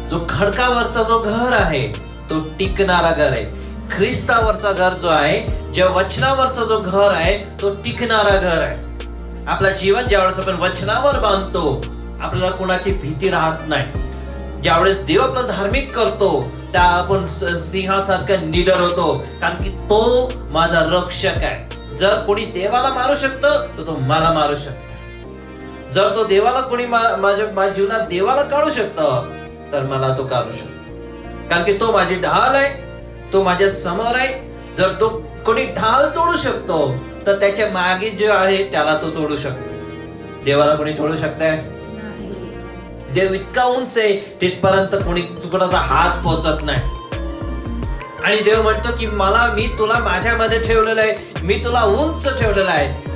जो खडकावरचा जो घर आहे तो टिकणारा घर आहे. ख्रिस्तावरचा घर जो आहे, ज्या वचनावरचा जो घर आहे तो टिकणारा घर आहे. आपलं जीवन ज्यावेळेस आपण वचनावर बांधतो, आपल्याला कोणाची भीती राहत नाही. ज्यावेळेस देव आपला धार्मिक करतो, त्या आपण सिंहासारखा निडर होतो, कारण की तो माझा रक्षक आहे. जर कोणी देवाला मारू शकतं तर तो मला मारू शकतो. जर तो देवाला कोणी माझ्या जीवनात देवाला काढू शकतं तर मला तो काढू शकतो, कारण की तो माझी ढाल आहे, तो माझ्या समोर आहे. जर तो कोणी ढाल तोडू शकतो तर त्याच्या मागे जे आहे त्याला तो तोडू शकतो. देवाला कोणी तोडू शकतंय? देव इतका उंच आहे, तिथपर्यंत कोणी कोणाचा हात पोहोचत नाही. आणि देव म्हणतो की मी तुला माझ्यामध्ये ठेवलेलं आहे, मी तुला उंच ठेवलेलं आहे.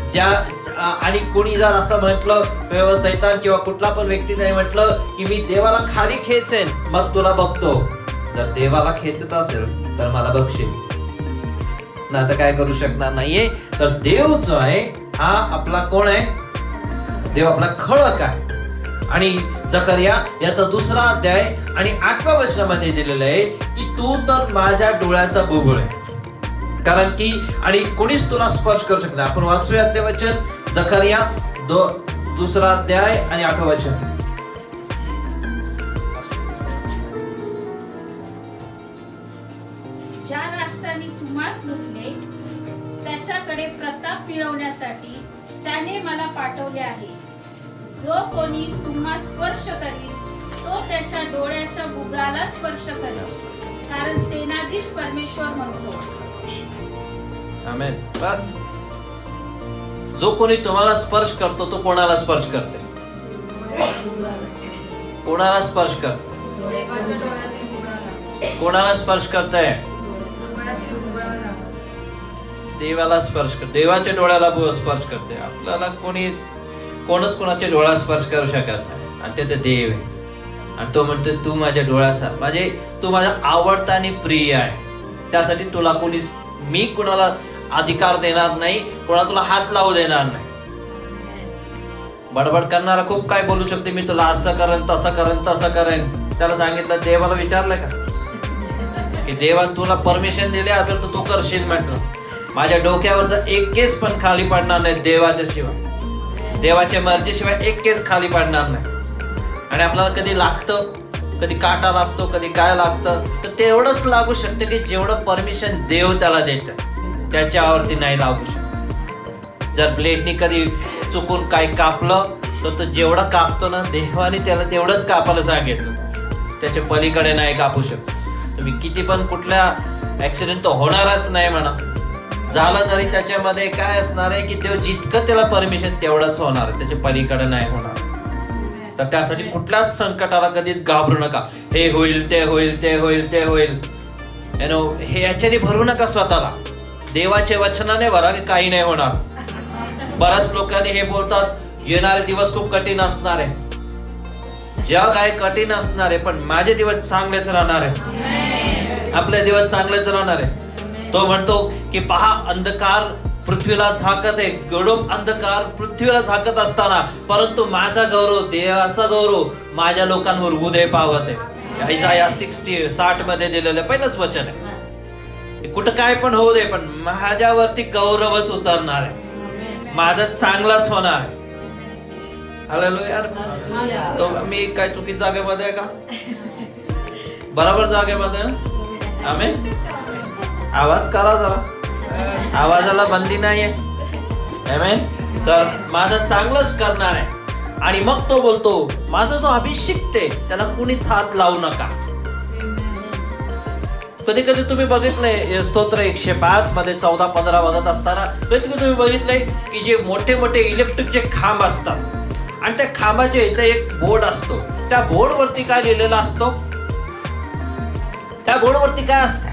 आणि कोणी जर असं म्हटलं किंवा सैतान किंवा कुठला पण व्यक्ती नाही म्हटलं की मी देवाला खाली खेचेन, मग तुला बघतो. जर देवाला खेचत असेल तर मला बघशील ना, तर काय करू शकणार नाहीये. तर देव जो आहे हा आपला कोण आहे? देव आपला खळक आहे. आणि जकर्या याचा 2रा अध्याय आणि 8व्या वचनामध्ये दिलेलं आहे की तू तर माझ्या डोळ्याचा बुबुळ आहे, कारण की आणि कोणीच तुला स्पर्श करू शकणार. आपण वाचूया ते वचन, जकर्या 2रा अध्याय आणि 8वं वचन. ज्या राष्ट्राने तुम्हास लुटले त्याच्याकडे प्रताप मिळवण्यासाठी त्याने मला पाठवले आहे. जो कोणी तुम्हा स्पर्श करील तो त्याच्या डोळ्याच्या बुबुळाला स्पर्श करेल, कारण सेनाधीश परमेश्वर म्हणतो. आमेन. बस, जो कोणी तुम्हाला स्पर्श करतो तो कोणाला स्पर्श करते? कोणाला स्पर्श करतो? कोणाला स्पर्श करताय? देवाला स्पर्श करते, देवाच्या डोळ्याला स्पर्श करते. आपल्याला कोणच कोणाच्या डोळ्याला स्पर्श करू शकत नाही, आणि ते देव आहे. आणि तो म्हणतो तू माझ्या डोळ्यासारखा, तू माझा आवडता आणि प्रिय आहे. त्यासाठी तुला मी कोणाला अधिकार देणार नाही, कोणाला तुला हात लावू देणार नाही. बडबड करणारा खूप काय बोलू शकते, मी तुला असं करेन, तसं करेन, तसं करेन. त्याला सांगितलं, देवाला विचारलं का की देवा तुला परमिशन दिले असेल तर तू करशील? म्हटलं माझ्या डोक्यावरचा एक केस पण खाली पडणार नाही देवाच्या शिवाय, देवाच्या मर्जीशिवाय एक केस खाली पडणार नाही. आणि आपल्याला कधी लागतं, कधी काटा लागतो, कधी काय लागतं, तर तेवढंच लागू शकते की जेवढं परमिशन देव त्याला देत, त्याच्यावरती नाही लागू शकत. जर ब्लेडनी कधी चुकून काय कापलं तर तो जेवढं कापतो ना, देवाने त्याला तेवढंच कापायला सांगितलं, त्याच्या पलीकडे नाही कापू शकत. तुम्ही किती पण कुठल्या ऍक्सिडेंट तर होणारच नाही म्हणा, झालं तरी त्याच्यामध्ये काय असणार आहे की देव जितकं त्याला परमिशन तेवढंच होणार, त्याच्या पलीकडे नाही होणार. तर त्यासाठी कुठल्याच संकटाला कधीच घाबरू नका. हे होईल, ते होईल, ते होईल, ते होईल, हे याच्याने भरू नका स्वतःला. देवाच्या वचनाने भरा की काही नाही होणार. बऱ्याच लोकांनी हे बोलतात येणारे दिवस खूप कठीण असणार आहे. जग आहे कठीण असणार आहे, पण माझे दिवस चांगलेच राहणार आहे, आपले दिवस चांगलेच राहणार आहे. तो म्हणतो की पहा, अंधकार पृथ्वीला झाकत आहे, गडूप अंधकार पृथ्वीला झाकत असताना, परंतु माझा गौरव, देवाचा गौरव माझ्या लोकांवर उदय पावत आहे. इसाया 60 मध्ये दिलेलं पहिलंच वचन आहे. कुठं काय पण होऊ दे, पण माझ्यावरती गौरवच उतरणार आहे, माझं चांगलंच होणार आहे. हालेलुया. तो मी काय चुकीच्या जागेमध्ये आहे का? बरोबर जागेमध्ये. आमेन. आवाज करा जरा, आवाजाला बंदी नाहीये. आमेन. तर माझं चांगलंच करणार आहे. आणि मग तो बोलतो माझा जो अभिषिक्त आहे त्याला कुणीच हात लावू नका. कधी कधी तुम्ही बघितलंय स्तोत्र 105 मध्ये 14-15 बघत असताना, कधी कधी तुम्ही बघितलंय की जे मोठे मोठे इलेक्ट्रिकचे खांब असतात आणि त्या खांबाच्या इथे एक बोर्ड असतो. त्या बोर्ड वरती काय लिहिलेलं असतो? त्या बोर्ड वरती काय असतं?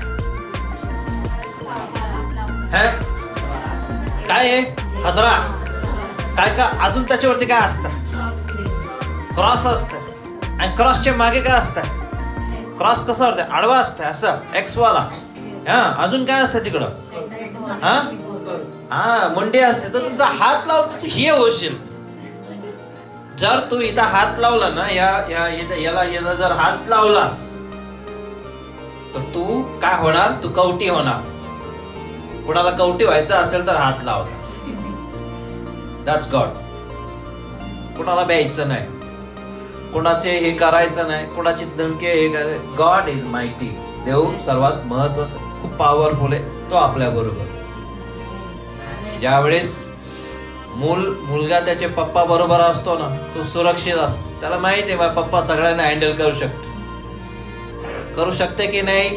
काय आहे? खतरा. काय का अजून त्याच्यावरती काय असतं? क्रॉस असतं. आणि क्रॉसच्या मागे काय असतं? क्रॉस कसा असतं? आडवा असतं, असं एक्स वाला. अजून काय असतं तिकडं? मुंडी असते. तर तुमचा हात लावतो हे होशील. जर तू इथं हात लावला ना, याला जर हात लावलास तर तू काय होणार? तू कवटी होणार. कुणाला कवटी व्हायचं असेल तर हात लावलास. That's God. कुणाला द्यायचं नाही, कुणाचे हे करायचं नाही, कुणाची धमकी हे करायचं. God is mighty. देव सर्वात महत्वाचा, खूप पॉवरफुल आहे. तो आपल्या बरोबर. ज्यावेळेस मुलगा त्याचे पप्पा बरोबर असतो ना, तो सुरक्षित असतो. त्याला माहिती आहे माझा पप्पा सगळ्यांना हँडल करू शकते की नाही.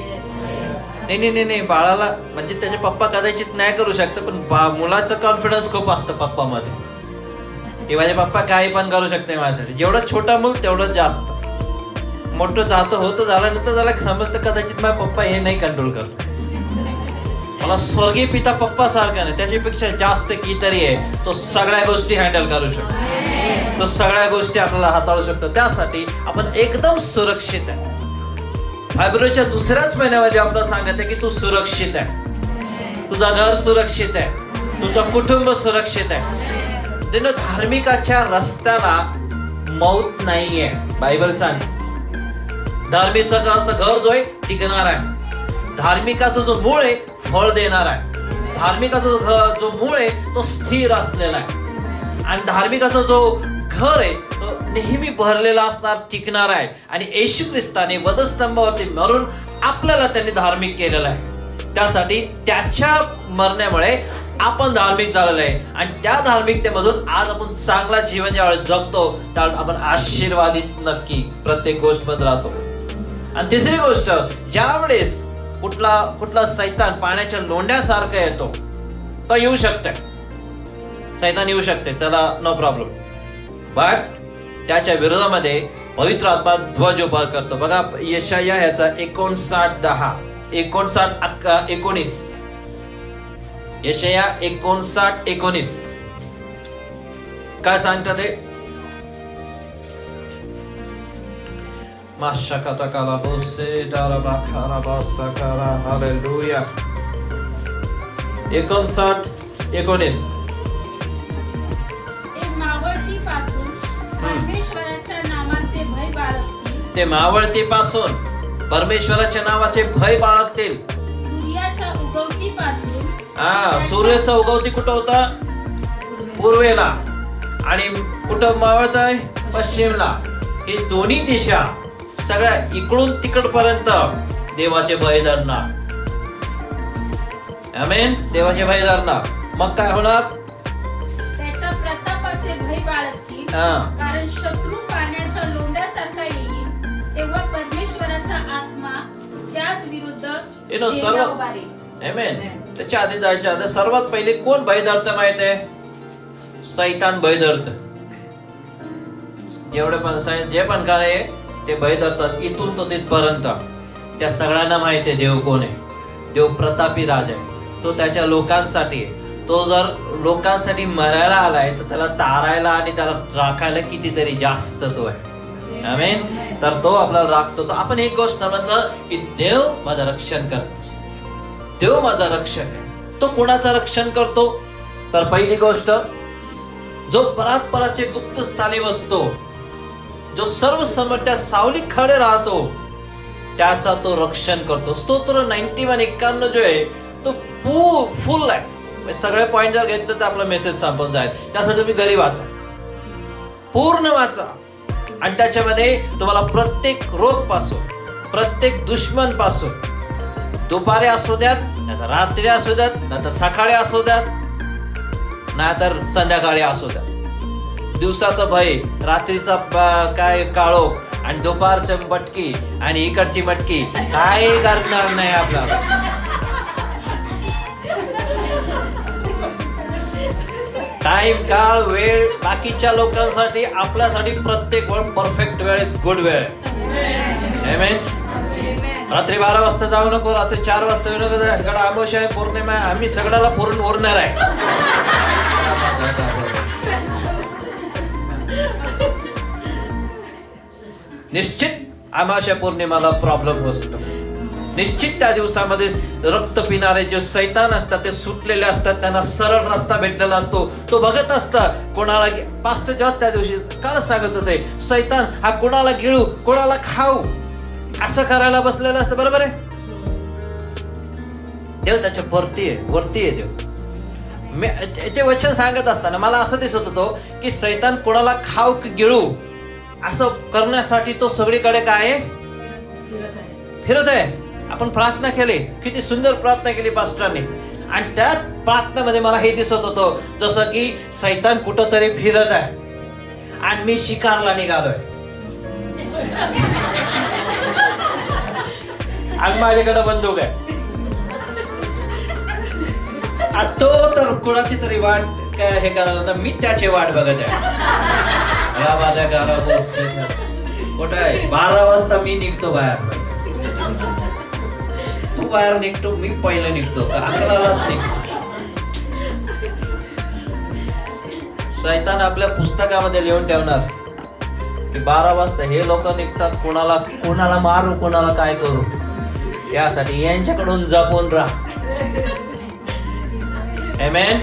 नाही, बाळाला म्हणजे त्याचे पप्पा कदाचित नाही करू शकते, पण मुलाचं कॉन्फिडन्स खूप असतं पप्पामध्ये, की माझे पप्पा काही पण करू शकते माझ्यासाठी. जेवढं छोटा मूल तेवढं जास्त. मोठं होतं झाल्यानंतर त्याला समजतं कदाचित माझा पप्पा हे नाही कंट्रोल करतो. मला स्वर्गीय पिता पप्पा सारखा नाही, त्याच्यापेक्षा जास्त की तरी आहे. तो सगळ्या गोष्टी हँडल करू शकतो, तो सगळ्या गोष्टी आपल्याला हाताळू शकतो. त्यासाठी आपण एकदम सुरक्षित आहे. फेब्रुवारीच्या दुसऱ्याच महिन्यामध्ये आपल्याला सांगत आहे की तू सुरक्षित आहे. तुझा घर सुरक्षित आहे, तुझं कुटुंब सुरक्षित आहे. धार्मिकाच्या रस्त्याला मौत नाहीये. बायबल सांग धार्मिकाचं घर जो आहे टिकणार आहे. धार्मिकाचा जो मूळ आहे फळ देणार आहे. धार्मिकाचा जो मूळ आहे तो स्थिर असलेला आहे. आणि धार्मिकाचा जो घर आहे तो नेहमी भरलेला असणार, टिकणार आहे. आणि येशू ख्रिस्ताने वधस्तंभावरती मरून आपल्याला त्यांनी धार्मिक केलेलं आहे. त्यासाठी त्याच्या मरण्यामुळे आपण धार्मिक झालेलो आहे. आणि त्या धार्मिकतेमधून आज आपण चांगला जीवन ज्यावेळेस जगतो त्यावेळेस आपण आशीर्वादित नक्की प्रत्येक गोष्ट मध्ये राहतो. आणि तिसरी गोष्ट, ज्यावेळेस कुठला सैतान पाण्याच्या लोंढ्यासारखा येतो तो येऊ शकते. सैतान येऊ शकते, त्याला नो प्रॉब्लेम. बट त्याच्या विरोधामध्ये पवित्र आत्मा ध्वज उभार करतो. बघा यशाया ह्याचा 59:10 यशाया 59:19 काय सांगतात ते? हालेलुया. 59:19 ते मावळतीपासून परमेश्वराच्या नावाचे भय बाळगतील. सूर्याच्या उगवतीपासून सूर्याचा उगवती कुठं होता? पूर्वेला. आणि कुठं मावळत आहे? पश्चिमला. ही दोन्ही दिशा सगळ्या इकडून तिकडपर्यंत देवाचे भय धरणार. आमेन. देवाचे भय धरणार. मग काय होणार? त्याच्या प्रतापाचे भय बाळगतील. कारण शत्रू पाण्याच्या लोंढ्यासारखा येईल तेव्हा परमेश्वराचा आत्मा त्याच विरुद्ध सर्व. आमेन. त्याच्या आधी जायच्या आधी सर्वात पहिले कोण भय धरतं माहित आहे? सैतान भय धरत. जेवढे पण जे पण काय ते भय धरतात इथून तो तिथपर्यंत. त्या सगळ्यांना माहिती आहे देव कोण आहे. देव प्रतापी राजा आहे. तो त्याच्या लोकांसाठी आहे. तो जर लोकांसाठी मरायला आलाय तर त्याला तारायला आणि त्याला राखायला कितीतरी जास्त तो आहे. आमेन. तर तो आपल्याला राखतो. तर आपण एक गोष्ट समजलं की देव माझं रक्षण करतो. देव माझा रक्षक आहे. तो कोणाचं रक्षण करतो? तर पहिली गोष्ट, जो परात्पराचे गुप्त स्थानी बसतो, जो सर्व समट्या सावली खडे राहतो, त्याचा तो रक्षण करतो. स्तोत्र 91:51 जो आहे तो फुल आहे. सगळे पॉइंट जर घेतले तर आपला मेसेज संपून जाईल. त्यासाठी तुम्ही घरी वाचा, पूर्ण वाचा. आणि त्याच्यामध्ये तुम्हाला प्रत्येक रोग पासून, प्रत्येक दुश्मन पासून, दुपारी असू द्यात, नाहीतर रात्री असू द्यात, नाहीतर सकाळी असू द्यात, नाहीतर संध्याकाळी असू द्यात, दिवसाचं भय, रात्रीचा काय काळोख आणि दुपारची मटकी आणि इकडची मटकी काय करणार नाही आपल्याला. टाइम, काळ, वेळ बाकीच्या लोकांसाठी, आपल्यासाठी प्रत्येक वेळ परफेक्ट वेळ, गुड वेळ. आमेन. रात्री 12 वाजता जाऊ नको, रात्री 4 वाजता येऊ नको. इकडे अमावस्या आहे, पौर्णिमा आहे, आम्ही सगळ्याला पूर्ण उरणार आहे. निश्चित अमावस्या पौर्णिमाला प्रॉब्लेम असतो. निश्चित त्या दिवसामध्ये रक्त पिणारे जे सैतान असतात ते सुटलेले असतात, त्यांना सरळ रस्ता भेटलेला असतो. तो बघत असता कोणाला. पास्टर जॉर्ज त्या दिवशी काल सांगत होते, सैतान हा कोणाला गिळू कोणाला खाऊ असं करायला बसलेलं असतं. बरोबर आहे. देव त्याच्या वरती आहे देव. ते वचन सांगत असताना मला असं दिसत होतं की सैतान कोणाला खाऊ की गिळू असं करण्यासाठी तो सगळीकडे काय आहे, फिरत आहे. आपण प्रार्थना केली, किती सुंदर प्रार्थना केली पास्टरांनी, आणि त्या प्रार्थनेमध्ये मला हे दिसत होतं जसं की सैतान कुठंतरी फिरत आहे आणि मी शिकारला निघालोय आणि माझ्याकडे बंदूक आहे. तो तर कुणाची तरी वाट काय हे करायला, मी त्याची वाट बघत आहे. या माझ्या घरा कुठं आहे. 12 वाजता मी निघतो बाहेर, तू बाहेर निघतो, मी पहिलं निघतो, 11लाच निघतो. सैतान आपल्या पुस्तकामध्ये लिहून ठेवणार की 12 वाजता हे लोक निघतात, कोणाला मारू कोणाला काय करू, यासाठी यांच्याकडून जपून राहा. Amen?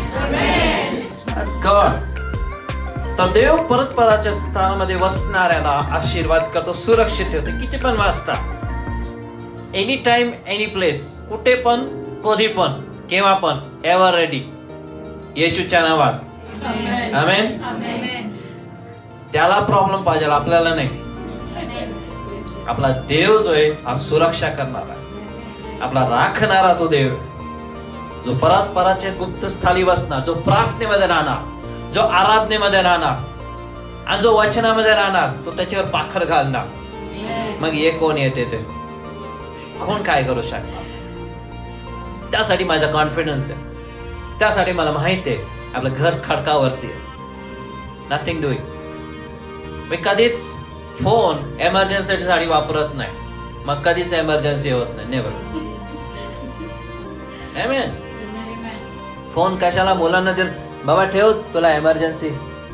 That's God. तर देव परस्पराच्या स्थानामध्ये वसणाऱ्याला आशीर्वाद करतो, सुरक्षित ठेवतो. किती पण वाजता, एनी टाइम एनी प्लेस, कुठे पण कधी पण केव्हा पण, एव्हर रेडी, येशूच्या नावात. आमेन. त्याला प्रॉब्लेम पाहिजे, आपल्याला नाही. आपला देव जो आहे हा सुरक्षा करणारा, आपला राखणारा तो देव, जो परस्पराच्या गुप्त स्थानी बसणार, जो प्रार्थनेमध्ये राहणार, जो आराधनेमध्ये राहणार आणि जो वचनामध्ये राहणार, तो त्याच्यावर पाखर घालणार. मग हे कोण येते, ते कोण काय करू शकणार. त्यासाठी माझा कॉन्फिडन्स आहे, त्यासाठी मला माहिती आहे आपलं घर खडकावरती आहे. Nothing doing. मी कधीच फोन एमर्जन्सी साठी वापरत नाही, मग कधीच एमर्जन्सी होत नाही. नेव्हर. आमेन. फोन कशाला मुलांना दिल, बाबा ठेव तुला एमर्जन्सी,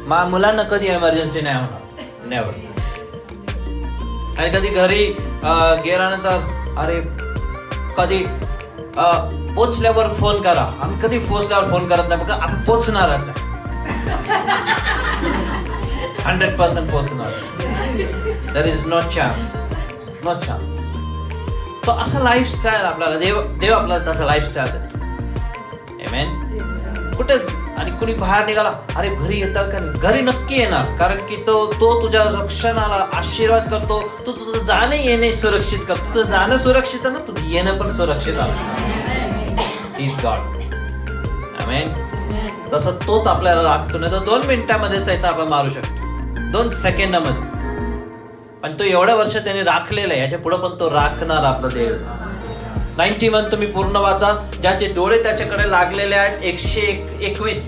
मुलांना कधी एमर्जन्सी नाही होणार. नेव्हर. आणि कधी घरी गेल्यानंतर अरे कधी पोचल्यावर फोन करा, आम्ही कधी पोचल्यावर फोन करत नाही, बघा आपण पोचणारच आहे. 100% पोचणार. There is no chance. तो असं लाईफस्टाईल आपल्याला देव आपल्याला तसं लाईफस्टाईल देतो. आमेन. कुठेच आणि कुणी बाहेर निघाला, अरे घरी येतात का नाही, घरी नक्की येणार, कारण की तो तुझ्या रक्षणाला आशीर्वाद करतो. तो तुझं जाणं येणे सुरक्षित करतो. तुझं जाणं सुरक्षित आहे ना, तुझं येणं पण सुरक्षित असणार. Is God. आमेन. तसं तोच आपल्याला राखतो. नाही तर 2 मिनिटांमध्ये सैतान आपण मारू शकतो, 2 सेकंदामध्ये. पण तो एवढ्या वर्ष त्याने राखलेला आहे, याच्या पुढे पण तो राखणार आपला देव. 91 तुम्ही पूर्ण वाचा. ज्याचे डोळे त्याच्याकडे लागलेले आहेत, 121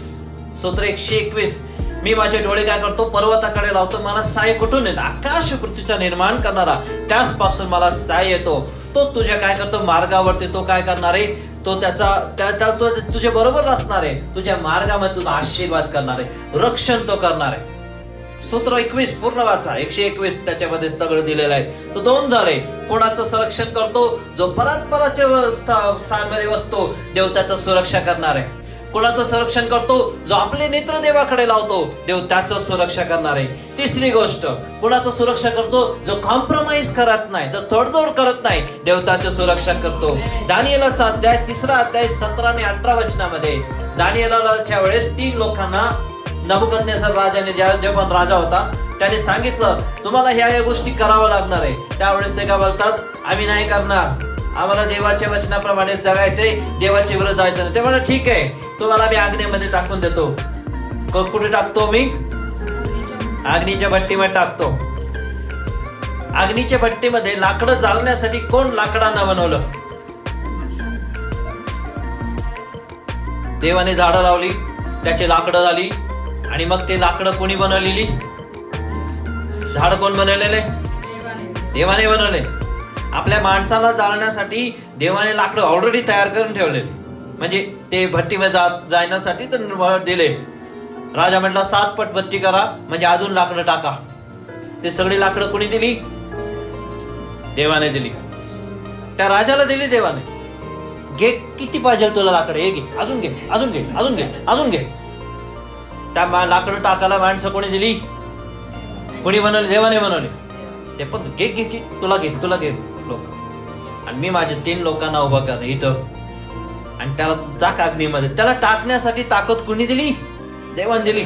स्तोत्र 121. मी माझे डोळे काय करतो, पर्वताकडे लावतो, मला साय कुठून येतो, आकाश पृथ्वीचा निर्माण करणारा त्याच पासून मला साय येतो. तो तुझ्या काय करतो, मार्गावरती तो काय करणार आहे, तो तो तुझ्या बरोबर असणार आहे, तुझ्या मार्गामध्ये तुझा आशीर्वाद करणार आहे, रक्षण तो करणार आहे. स्तोत्र 21 पूर्ण वाचा. 121 त्याच्यामध्ये सगळं दिलेलं आहे. तो 2 झाले. कोणाचं संरक्षण करतो, जो परस्पराच्या स्थानामध्ये बसतो, देव त्याचं सुरक्षा करणार आहे. कोणाचं संरक्षण करतो, जो आपले नेत्र देवाकडे लावतो, देव त्याचं सुरक्षा करणार आहे. तिसरी गोष्ट, कोणाचं सुरक्षा करतो, जो कॉम्प्रोमाइज करत नाही, जो तडजोड करत नाही, देव त्याचं सुरक्षा करतो. दानिएलाचा अध्याय 3 अध्याय 17 आणि 18 वचनामध्ये, दानिएलाच्या वेळेस 3 लोकांना नबुकदनेस्सर राजाने जेव्हा राजा होता त्याने सांगितलं तुम्हाला ह्या गोष्टी कराव्या लागणार आहे. त्यावेळेस ते काय बोलतात, आम्ही नाही करणार, आम्हाला देवाच्या वचनाप्रमाणे जगायचंय, देवाच्या विरुद्ध जायचं नाही. ते म्हणा ठीक आहे, तुम्हाला मी आग्नेमध्ये टाकून देतो. कुठे टाकतो मी, अग्नीच्या भट्टीमध्ये टाकतो. अग्नीच्या भट्टीमध्ये लाकडं जाळण्यासाठी कोण लाकडांना बनवलं, देवाने झाडं लावली, त्याची लाकडं झाली, आणि मग ते लाकडं कोणी बनवलेली, झाड कोण बनवलेले, देवाने बनवले. आपल्या माणसाला जाळण्यासाठी देवाने लाकडं ऑलरेडी तयार करून ठेवले, म्हणजे ते भट्टीमध्ये जाण्यासाठी तर दिले. राजा म्हटला 7 पट भट्टी करा, म्हणजे अजून लाकडं टाका. ते सगळी लाकडं कोणी दिली, देवाने दिली. त्या राजाला दिली देवाने. घे, किती पाहिजे तुला लाकडं, हे घे, अजून घे, अजून घे, अजून घे, अजून घे. त्या लाकडं टाकायला माणसं कोणी दिली? कोणी बनवले? देवाने बनवले. ते पण घे घे घे, तुला घे, तुला घे लोक. आणि मी माझ्या 3 लोकांना उभं करणं इथं, आणि त्याला टाक अग्नीमध्ये. त्याला टाकण्यासाठी ताकद कोणी दिली? देवाने दिली.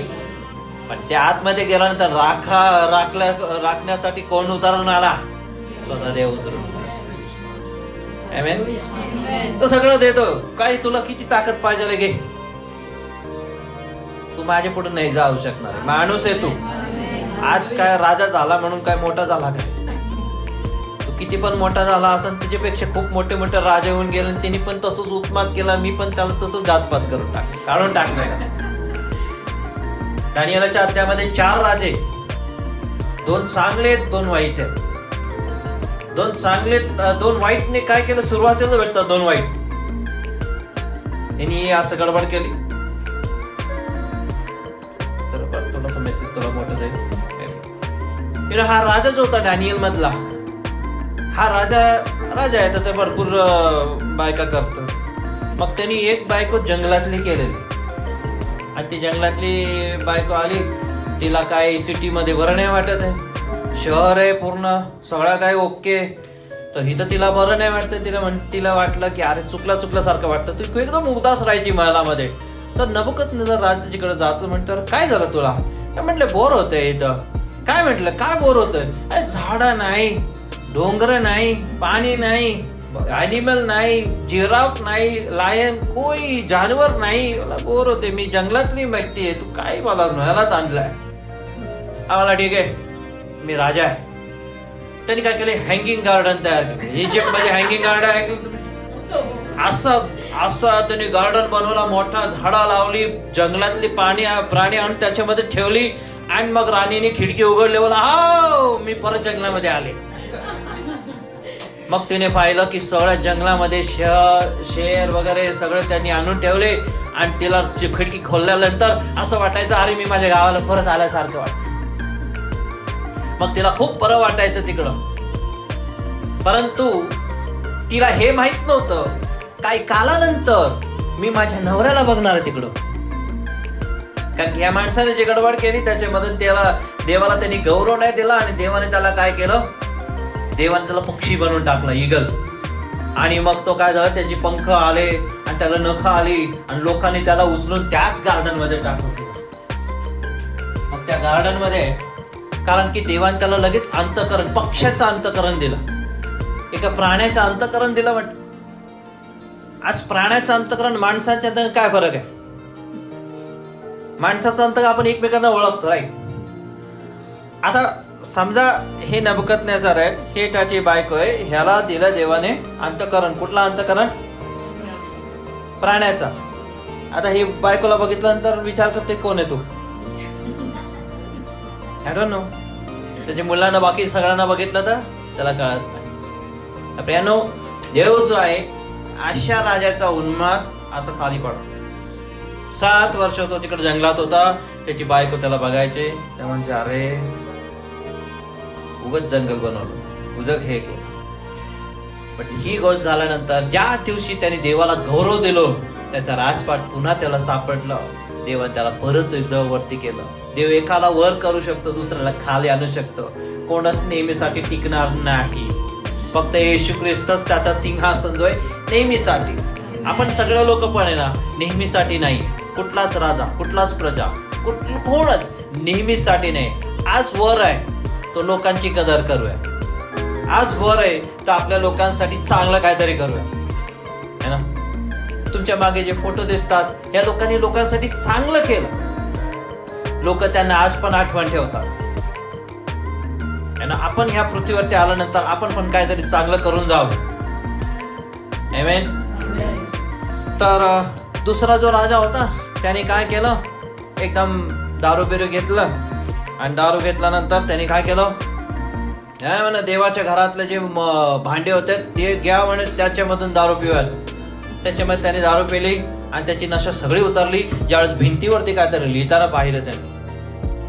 पण त्या आतमध्ये गेल्यानंतर राखण्यासाठी कोण उतरून आला? स्वतः देव उतरून. आमेन. तो सगळं देतो. काय तुला किती ताकद पाहिजे? घे. तू माझ्या पुढे नाही जाऊ शकणार. माणूस आहे तू. आज काय राजा झाला म्हणून काय मोठा झाला काय? तू किती पण मोठा झाला असेल, तुझ्यापेक्षा खूप मोठे मोठे राजे होऊन गेले, त्यांनी पण तसंच उत्मात केला. मी पण त्याला तसंच जातपात करून काढून टाकलं. दानिएलच्या अध्यायामध्ये 4 राजे, 2 चांगले 2 वाईट आहेत. 2 चांगले 2 वाईटने काय केलं? सुरुवातीला भेटतात 2 वाईट. यांनी असं गडबड केली. थोडासा मेसेज तुला मोठा जाईल. हा राजा जो होता डॅनियल मधला, हा राजा आहे तर ते भरपूर बायका करतो. मग त्यांनी एक बायको जंगलातली केलेली, आणि ती जंगलातली बायको आली. तिला काय सिटी मध्ये बरं नाही वाटत आहे, शहर आहे पूर्ण, सगळं काय ओके, तर इथं तिला बरं नाही वाटतं. तिला वाटलं की अरे चुकल्यासारखं वाटतं. तू एकदम उदास राहायची महलामध्ये. तर नबुकदनेस्झर राजाकडे जातो. म्हणतो काय झालं तुला? म्हटलं बोर होतंय इथं. काय म्हटलं? काय बोर होतंय? झाडं नाही, डोंगर नाही, पाणी नाही, ॲनिमल नाही, जिराफ नाही, लायन, कोई जानवर नाही. मला बोर होते. मी जंगलातली व्यक्ती आहे. तू काय मला महलात आणलाय? आम्हाला ठीक आहे, मी राजा आहे. त्यांनी काय केले? हँगिंग गार्डन तयार केले. इजिप्त मध्ये हँगिंग गार्डन ऐकलं तुम्ही? असं त्यांनी गार्डन बनवला, मोठा झाडा लावली, जंगलातली प्राणी आणून त्याच्यामध्ये ठेवली, आणि मग राणीने खिडकी उघडली. बोला हाव, मी परत जंगलामध्ये आले. मग तिने पाहिलं की सगळ्या जंगलामध्ये शेर वगैरे सगळे त्यांनी आणून ठेवले, आणि तिला खिडकी खोलल्यानंतर असं वाटायचं अरे मी माझ्या गावाला परत आल्यासारखं वाटत. मग तिला खूप बरं वाटायचं तिकडं. परंतु तिला हे माहित नव्हतं काही कालानंतर मी माझ्या नवऱ्याला बघणार आहे तिकडं. कारण या माणसाने जी गडबड केली त्याच्यामधून देवाला त्यांनी गौरव नाही दिला, आणि देवाने त्याला काय केलं? देवाने त्याला पक्षी बनवून टाकला, ईगल. आणि मग तो काय झाला? त्याची पंख आले आणि त्याला नख आली, आणि लोकांनी त्याला उचलून त्याच गार्डन मध्ये टाकलं. मग त्या गार्डन मध्ये, कारण की देवाने त्याला लगेच अंतःकरण, पक्ष्याचं अंतःकरण दिलं, एका प्राण्याचं अंतःकरण दिलं. वाटत आज प्राण्याचं अंतःकरण माणसाच्या काय फरक आहे? माणसाचं अंतःकरण आपण एकमेकांना ओळखतो, राईट? आता समजा हे नबुकदनेस्झर आहे, हे त्याची बायको आहे, ह्याला दिलं देवाने अंतःकरण. कुठला अंतःकरण? प्राण्याचा. आता हे बायकोला बघितल्यानंतर विचार करते कोण आहे तू? I don't know. त्याच्या मुलांना बाकी सगळ्यांना बघितलं तर त्याला कळत नाही. प्रियानो, देव जो आहे अशा राजाचा उन्माद असं खाली पडतो. 7 वर्ष तो तिकडे जंगलात होता. त्याची बायको त्याला बघायचे, त्या म्हणजे अरे उगच जंगल बनवलं, उजग हे केलं. पण ही गोष्ट झाल्यानंतर ज्या दिवशी त्याने देवाला गौरव दिलो, त्याचा राजपाट पुन्हा त्याला सापडलं. देवाने त्याला परत एकदा वरती केलं. देव एकाला वर करू शकतो, दुसऱ्याला खाली आणू शकतो. कोणच नेहमीसाठी टिकणार नाही. फक्त येशू ख्रिस्तच त्याचा सिंहासन जो आहे नेहमीसाठी. आपण सगळे लोक पण आहे ना, नेहमीसाठी नाही. कुठलाच राजा, कुठलाच प्रजा, कोणच नेहमीसाठी नाही. आज वर आहे तो लोकांची कदर करूया. आज वर आहे तर आपल्या लोकांसाठी चांगलं काहीतरी करूया, है ना? तुमच्या मागे जे फोटो दिसतात या लोकांनी लोकांसाठी चांगलं केलं. लोक त्यांना आज पण आठवण ठेवतात, है ना? आपण ह्या पृथ्वीवरती आल्यानंतर आपण पण काहीतरी चांगलं करून जावं. आमेन. तर दुसरा जो राजा होता त्याने काय केलं? एकदम दारू बिरू घेतलं, आणि दारू घेतल्यानंतर त्याने काय केलं? म्हणा देवाच्या घरातले जे भांडे होते ते घ्या म्हणे, त्याच्यामधून दारू पिऊयात. त्याच्यामध्ये त्याने दारू पिली आणि त्याची नशा सगळी उतरली. ज्यावेळेस भिंतीवरती काहीतरी लिहिताना पाहिलं त्याने,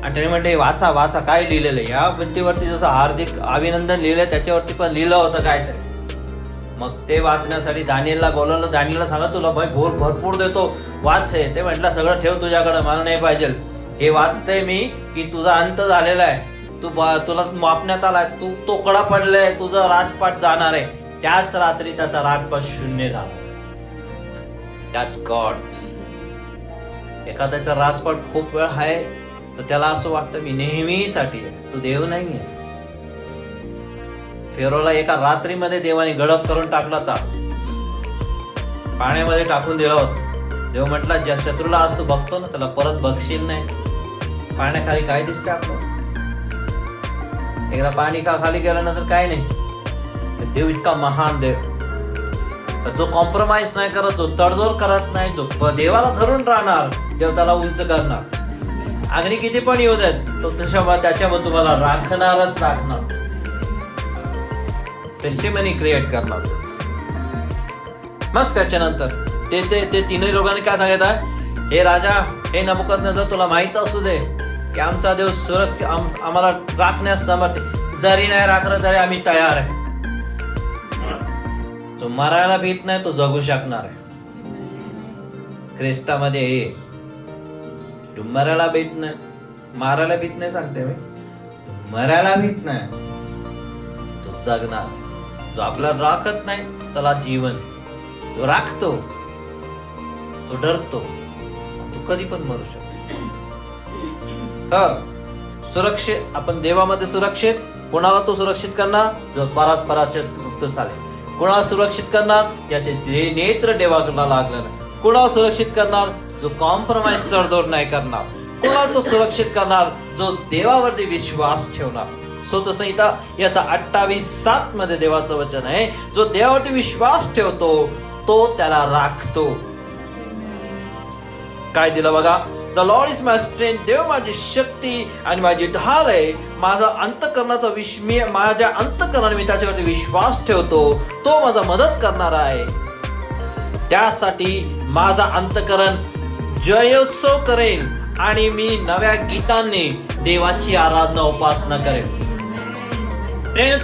आणि त्याने म्हणले वाचा वाचा काय लिहिलेलं. या भिंतीवरती जसं हार्दिक अभिनंदन लिहिलंय त्याच्यावरती पण लिहिलं होतं काहीतरी. मग ते वाचण्यासाठी दानिएलला बोलवलं. दानिएलला सांगा तुला भरपूर देतो, वाच हे. ते म्हटलं सगळं ठेव तुझ्याकडे, मला नाही पाहिजे. हे वाचतंय मी की तुझा अंत झालेला आहे, तुला मापण्यात आलाय, तू तोकडा पडलाय, तुझं राजपाट जाणार आहे. त्याच रात्री त्याचा राजपाट शून्य झाला. That's God. एखाद्याचा राजपाट खूप वेळ आहे तर त्याला असं वाटतं मी नेहमीसाठी आहे. तो देव नाहीये. फेरोला एका रात्रीमध्ये देवाने गडप करून टाकला होता, पाण्यामध्ये टाकून दिला होता. देव म्हटला ज्या शत्रूला आज तू बघतो ना त्याला परत बघशील नाही. पाण्याखाली काय दिसते आपलं? एकदा पाणी का खाली गेल्यानंतर काय नाही. देव इतका महान देव, जो कॉम्प्रोमाइज नाही करत, जो तडजोड करत नाही, जो देवाला धरून राहणार, देव त्याला उंच करणार. अग्नी किती पण येऊ देत, तो त्याच्यामध्ये तुम्हाला राखणारच राखणार. टेस्टिमनी क्रिएट करणार. मग त्याच्यानंतर ते तीनही लोकांनी काय सांगितलं, हे राजा, हे नबुकदनेस्सर, तुला माहित असू दे की आमचा देव आम्हाला राखण्यास समर्थ, जरी नाही राखलं तरी आम्ही तयार आहे. जो मरायला भीत नाही तो जगू शकणार आहे. ख्रिस्तामध्ये हे तू मरायला भीत नाही, मारायला भीत नाही सांगते मी, मरायला भीत नाही, तो जगणार. जो आपल्याला राखत नाही त्याला जीवन, जो राखतो तो डरतो, तो कधी पण मरू शकतो. तर सुरक्षित, आपण देवामध्ये सुरक्षित. कोणाला तो सुरक्षित करणार? जो पराचे मुक्त झाले. कोणाला सुरक्षित करणार? त्याचे नेत्र देवाला लागलेला. कोणाला सुरक्षित करणार? जो कॉम्प्रोमाइज तडजोड नाही करणार. कोणाला तो सुरक्षित करणार? जो देवावरती विश्वास ठेवणार. स्तोत्रसंहिता याचा 28:7 मध्ये देवाचं वचन आहे, जो देवावरती विश्वास ठेवतो तो त्याला राखतो. काय दिलं बघा, the lord is my strength. देव माझी शक्ती आणि माझी ढाल आहे. माझा अंतःकरणाचा माझ्या अंतःकरणाने मी त्याच्यावरती विश्वास ठेवतो, तो माझा मदत करणार आहे. त्यासाठी माझा अंतःकरण जयोत्सव करेन आणि मी नव्या गीतांनी देवाची आराधना उपासना करेन.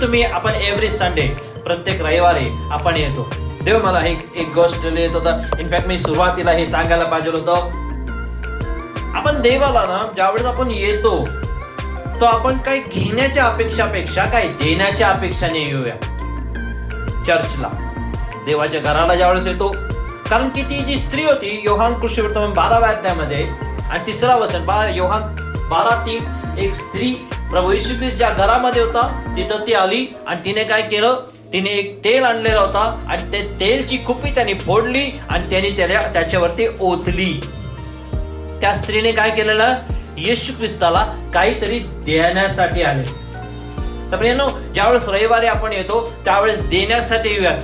तुम्ही आपण एव्हरी संडे, प्रत्येक रविवारी आपण येतो. देव मला एक गोष्ट लिहित होता. इनफॅक्ट मी सुरुवातीला हे सांगायला पाहिजे होतं. आपण देवाला ना ज्यावेळेस आपण येतो तो आपण काही घेण्याच्या अपेक्षापेक्षा काही देण्याच्या अपेक्षाने येऊया चर्चला, देवाच्या घराला ज्यावेळेस येतो. कारण की ती जी स्त्री होती, योहान कृष्णवृत्तांत 12व्या अध्यायामध्ये आणि 3रा वचन, योहान 12:3, एक स्त्री प्रभू येशू ख्रिस्त ज्या घरामध्ये होता तिथं ती आली आणि तिने काय केलं, तिने एक तेल आणलेला होता आणि ते तेलची कुपी त्यांनी फोडली आणि त्यांनी त्याच्यावरती ओतली. त्या स्त्रीने काय केलेलं, येशू ख्रिस्ताला काहीतरी देण्यासाठी आले. तर ज्यावेळेस रविवारी आपण येतो त्यावेळेस देण्यासाठी येऊयात,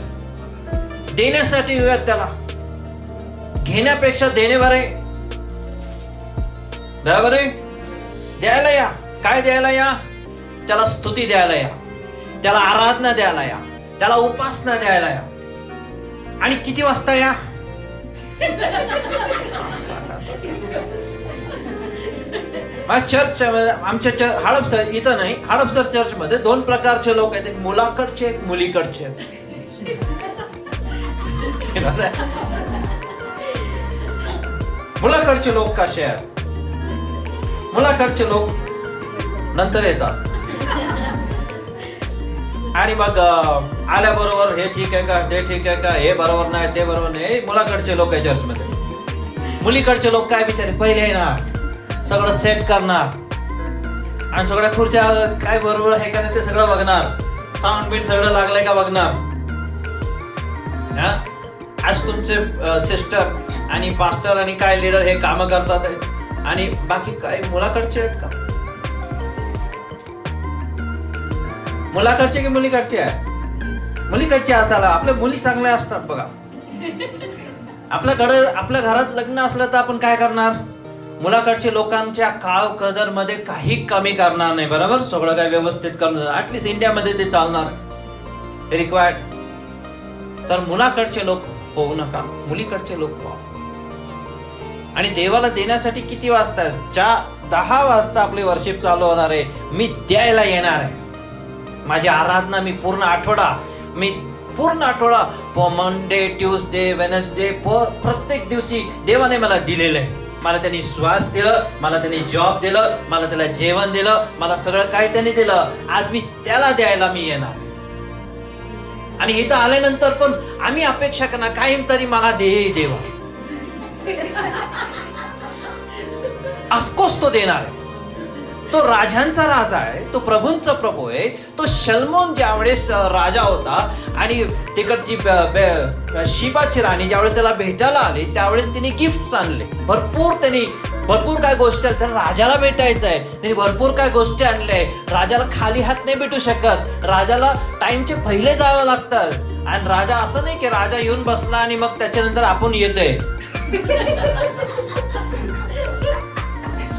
देण्यासाठी येऊयात. त्याला घेण्यापेक्षा देणे बरे, बरोबर आहे. द्यायला या. काय द्यायला या? त्याला स्तुती द्यायला या, त्याला आराधना द्यायला या, त्याला उपासना द्यायला या. आणि किती वाजता या? चर्च आमच्या हडपसर इथं नाही, हडपसर चर्च मध्ये 2 प्रकारचे लोक आहेत, एक मुलाकडचे एक मुलीकडचे. मुलाकडचे लोक कसे आहेत? मुलाकडचे लोक नंतर येतात आणि मग आल्याबरोबर हे ठीक आहे का, ते ठीक आहे का, हे बरोबर नाही, ते बरोबर नाही. मुलाकडचे लोक आहे चर्च मध्ये. मुलीकडचे लोक काय बिचारे, पहिले येणार, सगळं सेट करणार आणि सगळ्या खुर्च्या काय बरोबर आहे का नाही ते सगळं बघणार, साऊंड बीट सगळं लागलंय का बघणार. आज तुमचे सिस्टर आणि पास्टर आणि काय लीडर हे काम करतात आणि बाकी काय मुलाकडचे आहेत का? मुलाकडचे की मुलीकडचे आहे? मुलीकडचे असायला. आपल्या मुली चांगल्या असतात बघा. आपल्या घरात लग्न असलं तर आपण काय करणार? मुलाकडच्या लोकांच्या काव कदर मध्ये काही कमी करणार नाही, बरोबर. सगळं काय व्यवस्थित करणार, ऍटलीस्ट इंडियामध्ये ते चालणार रिक्वायर्ड. तर मुलाकडचे लोक होऊ नका, मुलीकडचे लोक व्हा. आणि देवाला देण्यासाठी किती वाजता? 10 वाजता आपली वर्शिप चालू होणार आहे. मी द्यायला येणार आहे. माझी आराधना मी पूर्ण आठवडा मी पूर्ण आठवडा मंडे, ट्यूसडे, वेनसडे प्रत्येक दिवशी देवाने मला दिलेलं आहे. मला त्यांनी श्वास दिलं, मला त्यांनी जॉब दिलं, मला त्याला जेवण दिलं, मला सगळं काय त्यांनी दिलं. आज मी त्याला द्यायला मी येणार. आणि इथं आल्यानंतर पण आम्ही अपेक्षा करणार कायम तरी मला दे देवा. ऑफकोर्स तो देणार आहे. तो राजांचा राजा आहे, तो प्रभूंचा प्रभू आहे. तो शल्मोन ज्यावेळेस राजा होता आणि तिकडची शिबाची राणी ज्यावेळेस त्याला भेटायला आली त्यावेळेस तिने गिफ्ट आणले. भरपूर काय गोष्टी तर राजाला भेटायचं आहे. त्यांनी भरपूर काय गोष्टी आणल्या. राजाला खाली हात नाही भेटू शकत. राजाला टाइमचे पहिले जावं लागतं. आणि राजा असं नाही की राजा येऊन बसला आणि मग त्याच्यानंतर आपण येतोय.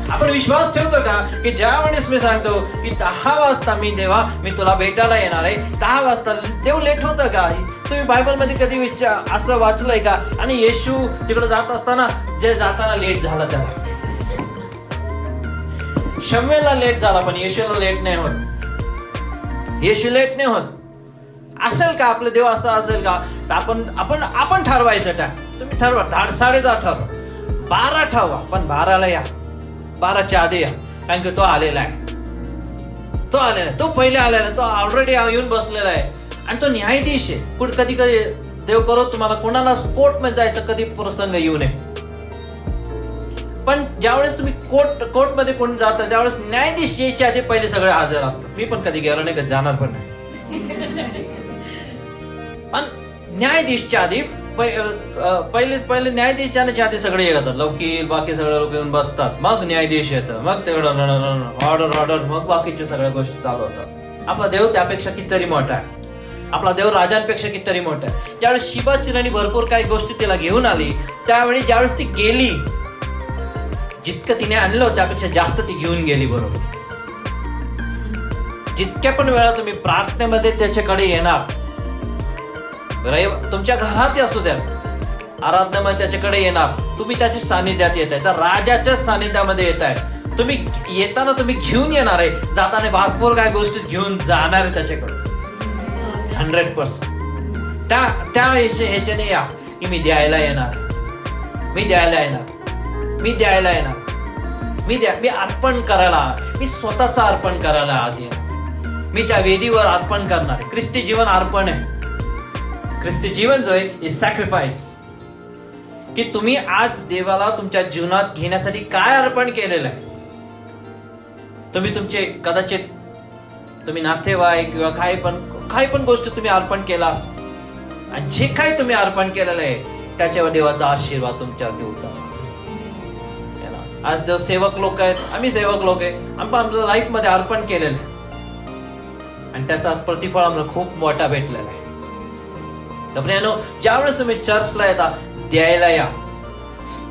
आपण विश्वास ठेवतो का की ज्या वेळेस मी सांगतो की 10 वाजता मी देवा मी तुला भेटायला येणार आहे, 10 वाजता देव लेट होतं का? तुम्ही बायबल मध्ये कधी असं वाचलंय का? आणि येशू तिकडे जात असताना जे जाताना लेट झाला त्याला. शम्वेला लेट झाला पण येशूला लेट नाही होत. येशू लेट नाही होत. असेल का आपलं देव असं असेल का? आपण ठरवायचं टाइम. तुम्ही ठरवा 10:30 ठरवा, 12 ठरवा पण 12ला या. 12च्या आधी या. कारण की तो आलेला आहे. तो पहिले आलेला आहे. तो ऑलरेडी येऊन बसलेला आहे. आणि तो न्यायाधीश आहे. कधी देव करो तुम्हाला कोणाला कोर्टमध्ये जायचं कधी प्रसंग येऊ नये. पण ज्यावेळेस तुम्ही कोर्टमध्ये कोण जाता त्यावेळेस न्यायाधीश यायच्या आधी पहिले सगळे हजर असतात. मी पण कधी गेलो नाही, कधी जाणार पण नाही. पण न्यायाधीशच्या आधी पहिले न्यायाधीश जाण्याच्या आधी सगळे येतात. वकील बाकी सगळे लोक येऊन बसतात. मग न्यायाधीश येतं. मग तेवढं ऑर्डर मग बाकीच्या सगळ्या गोष्टी चालू होतात. आपला देव त्यापेक्षा कितीतरी मोठा आहे. आपला देव राजांपेक्षा कितीतरी मोठा आहे. ज्यावेळेस शिबाची राणी भरपूर काही गोष्टी तिला घेऊन आली त्यावेळी ज्यावेळेस ती गेली जितकं तिने आणलं त्यापेक्षा जास्त ती घेऊन गेली. बरोबर. जितक्या पण वेळा तुम्ही प्रार्थनेमध्ये त्याच्याकडे येणार, तुमच्या घरात असू द्या, आराधनामध्ये त्याच्याकडे येणार, तुम्ही त्याच्या सानिध्यात येत आहे तर राजाच्या सानिध्यामध्ये येत आहे. तुम्ही येताना तुम्ही घेऊन येणार आहे, जाताना भरपूर काय गोष्टी घेऊन जाणार आहे त्याच्याकडे. 100% त्या ह्याच्याने या की मी द्यायला येणार, मी अर्पण करायला, मी स्वतःच अर्पण करायला आज येणार. मी त्या वेदीवर अर्पण करणार. ख्रिस्ती जीवन अर्पण आहे. ख्रिस्ती जीवन जो आहे सॅक्रिफाईस. की तुम्ही आज देवाला तुमच्या जीवनात घेण्यासाठी काय अर्पण केलेलं आहे. तुम्ही तुमचे कदाचित तुम्ही नातेवाईक किंवा काही पण गोष्ट तुम्ही अर्पण केला असेल आणि जे काही तुम्ही अर्पण केलेलं आहे त्याच्यावर देवाचा आशीर्वाद तुमच्यावर होता. आज जो सेवक लोक आहेत, आम्ही सेवक लोक आहे, आपण आपल्या लाईफ मध्ये अर्पण केलेलं आहे आणि त्याचा प्रतिफळ आम्हाला खूप मोठा भेटलेला आहे. ज्यावेळेस तुम्ही चर्चला येता द्यायला या.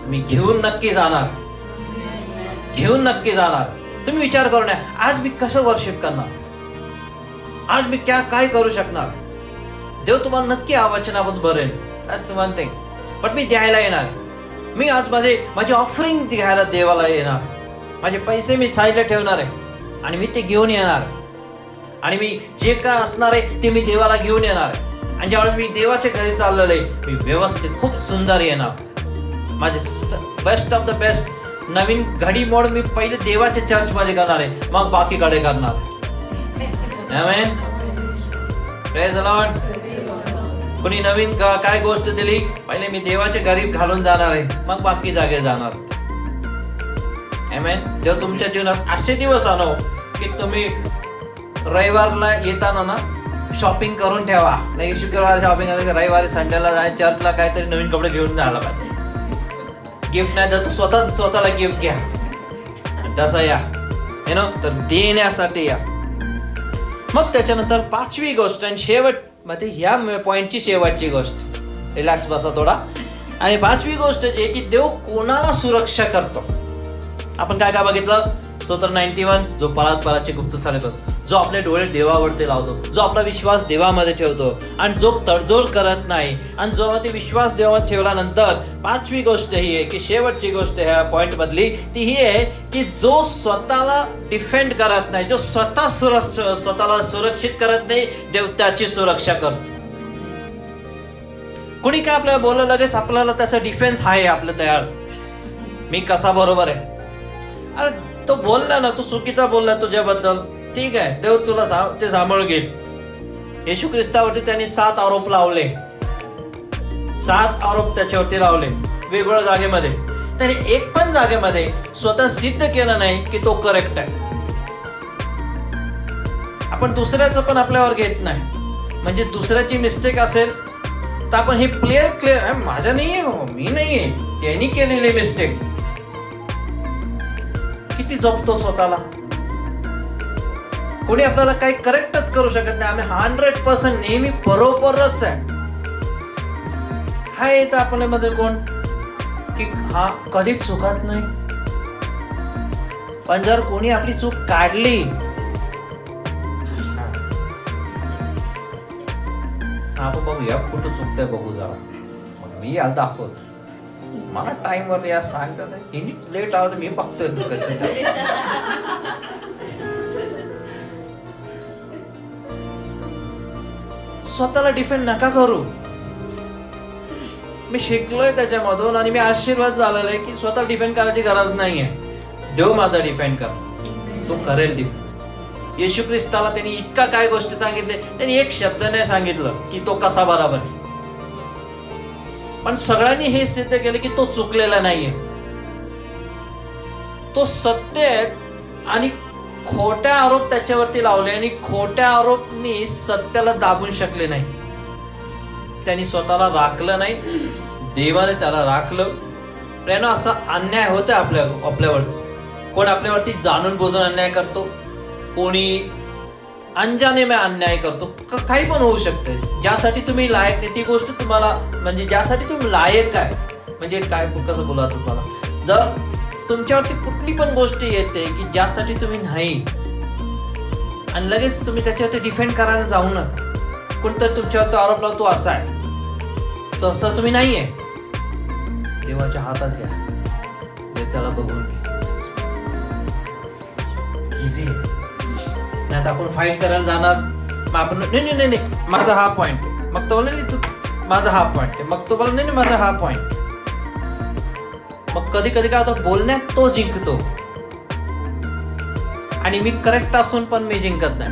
मी घेऊन नक्की जाणार. तुम्ही विचार करू नये आज मी कसं वर्शिप करणार, आज मी काय करू शकणार. देव तुम्हाला नक्की वचनाबद्दल भरेल. That's one thing. पण मी द्यायला येणार. मी आज माझी ऑफरिंग द्यायला देवाला येणार. माझे पैसे मी साईडला ठेवणार आहे आणि मी ते घेऊन येणार. आणि मी जे काय असणार आहे ते मी देवाला घेऊन येणार आहे. आणि ज्यावेळेस मी देवाच्या घरी चाललेलो आहे मी व्यवस्थित खूप सुंदर येणार. माझे बेस्ट ऑफ द बेस्ट नवीन घडी मोड मी पहिले देवाच्या चर्च मध्ये करणार आहे, मग बाकीकडे करणार. आमेन. Praise the lord. कोणी नवीन काय गोष्ट दिली पहिले मी देवाच्या घरी घालून जाणार आहे, मग बाकी जागे जाणार. आमेन. देव तुमच्या जीवनात असे दिवस आणो की तुम्ही रविवारला येताना ना शॉपिंग करून ठेवा. नाही शुक्रवार शॉपिंग, रविवारी संडेला जाय चर्चला काहीतरी नवीन कपडे घेऊन जायला पाहिजे. गिफ्ट नाही तर स्वतःला गिफ्ट घ्या. तसं या तर देण्यासाठी या. मग त्याच्यानंतर 5वी गोष्ट आणि शेवट मध्ये ह्या पॉइंटची शेवटची गोष्ट, रिलॅक्स बसा थोडा. आणि 5वी गोष्ट जी की देव कोणाला सुरक्षा करतो. आपण काय बघितलं. स्तोत्र 91 जो परात्पराचे गुप्त स्थाने करतो, जो आपले डोळे देवावरती लावतो, जो आपला विश्वास देवामध्ये ठेवतो आणि जो तडजोड करत नाही. आणि जेव्हा ते विश्वास देवावर ठेवल्यानंतर 5वी गोष्ट ही आहे की शेवटची गोष्ट ह्या पॉइंट मधली ती ही आहे की जो स्वतःला डिफेंड करत नाही, जो स्वतःला सुरक्षित करत नाही, देव त्याची सुरक्षा करतो. कोणी काय आपल्याला बोललं लगेच आपल्याला त्याचा डिफेन्स आहे आपलं तयार, मी कसा बरोबर आहे. अरे तो बोलला ना, तो चुकीचा बोलला तुझ्याबद्दल, ठीक आहे, देव तुला ते सांभाळून घेईल. येशू ख्रिस्तावरती त्यांनी 7 आरोप लावले, 7 आरोप त्याच्यावरती लावले वेगवेगळ्या जागेमध्ये. त्याने एक पण जागेमध्ये स्वतः सिद्ध केलं नाही की तो करेक्ट आहे. आपण दुसऱ्याचं पण आपल्यावर घेत नाही, म्हणजे दुसऱ्याची मिस्टेक असेल तर आपण हे क्लिअर माझ्या नाहीये, मी नाहीये, त्यांनी केलेली मिस्टेक. किती जपतो स्वतःला. कोणी आपल्याला काही करेक्टच करू शकत नाही. आम्ही 100% नेहमी बरोबरच आहे. हा येतं आपल्यामध्ये कोण की हा कधीच चुकत नाही. पण जर कोणी आपली चूक काढली, आपण बघूया कुठं चुकतंय, बघू जरा, मग मी याला दाखवतो. मला टाइम वर या सांगतात लेट आलं तर मी बघतोय कसं. स्वतःला डिफेंड नका करू. मी शिकलोय त्याच्यामधून आणि मी आशीर्वाद झालेला आहे की स्वतः डिफेंड करायची गरज नाहीये. देव माझा डिफेंड कर, तो करेल डिफेंड. येशू ख्रिस्ताला त्यांनी इतका काय गोष्टी सांगितले, त्यांनी एक शब्द नाही सांगितलं की तो कसा बरोबर आहे. पण सगळ्यांनी हे सिद्ध केलं की तो चुकलेला नाहीये, तो सत्य आहे. आणि खोट्या आरोप त्याच्यावरती लावले आणि खोट्या आरोपनी सत्याला दाबून शकले नाही. त्यांनी स्वतःला राखलं नाही, देवाने त्याला राखलं. प्रेरणा असा अन्याय होतो आपल्यावरती. कोण आपल्यावरती जाणून बुजून अन्याय करतो, कोणी अनजाने में अन्याय करतो, काही पण होऊ शकते. ज्यासाठी तुम्ही लायक नाही ती गोष्ट तुम्हाला, म्हणजे ज्यासाठी तुम्ही लायक आहे, म्हणजे काय कसं बोला तुम्हाला, जर तुमच्यावरती कुठली पण गोष्ट येते की ज्यासाठी तुम्ही नाही आणि लगेच तुम्ही त्याच्यावरती डिफेंड करायला जाऊ नका. कोणतरी तुमच्यावरती आरोप लावतो असा आहे, तसं तुम्ही नाहीये. देवाच्या हातात द्या, देव त्याला बघून घे. इझी आहे. नाही आपण फाईट करायला जाणार, मग आपण नाही माझा हा पॉइंट, मग तो नाही माझा हा पॉइंट, मग तो बोला नाही माझा हा पॉइंट. मग कधी कधी काय होतं, बोलण्यात तो जिंकतो आणि मी करेक्ट असून पण मी जिंकत नाही.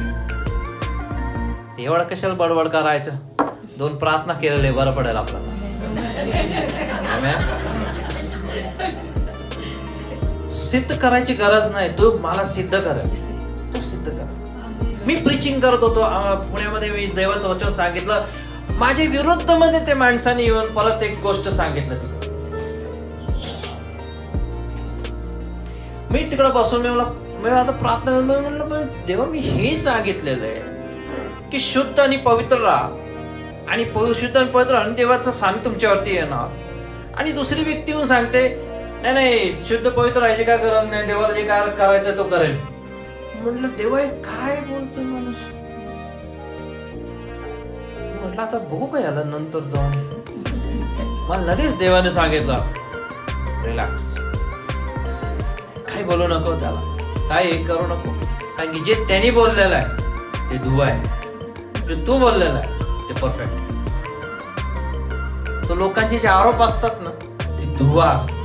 एवढं कशाला बडबड करायचं, 2 प्रार्थना केलेले बरं पडेल आपल्याला. सिद्ध करायची गरज नाही, तू मला सिद्ध कर, तू सिद्ध कर. मी प्रीचिंग करत होतो पुण्यामध्ये, मी देवाचं वचन सांगितलं, माझ्या विरुद्ध मध्ये ते माणसाने येऊन परत एक गोष्ट सांगितलं. मी तिकडे बसून मी आता प्रार्थना म्हणलं, देवा मी हे सांगितलेलं आहे की शुद्ध आणि पवित्र राहा, आणि शुद्ध आणि पवित्र आणि देवाचा सामी तुमच्यावरती येणार. आणि दुसरी व्यक्ती येऊन सांगते नाही शुद्ध पवित्र राहायची काय गरज नाही, देवाला जे काय करायचं तो करेल. म्हटलं देवा काय बोलतोय माणूस. म्हटलं आता बघू का याला नंतर जाऊन. मला लगेच देवाने सांगितलं रिलॅक्स, काही बोलू नको त्याला, काय हे करू नको. कारण की जे त्यांनी बोललेलं आहे ते धुवा आहे, जे तू बोललेला आहे ते परफेक्ट. तो लोकांचे जे आरोप असतात ना ते धुवा असतो.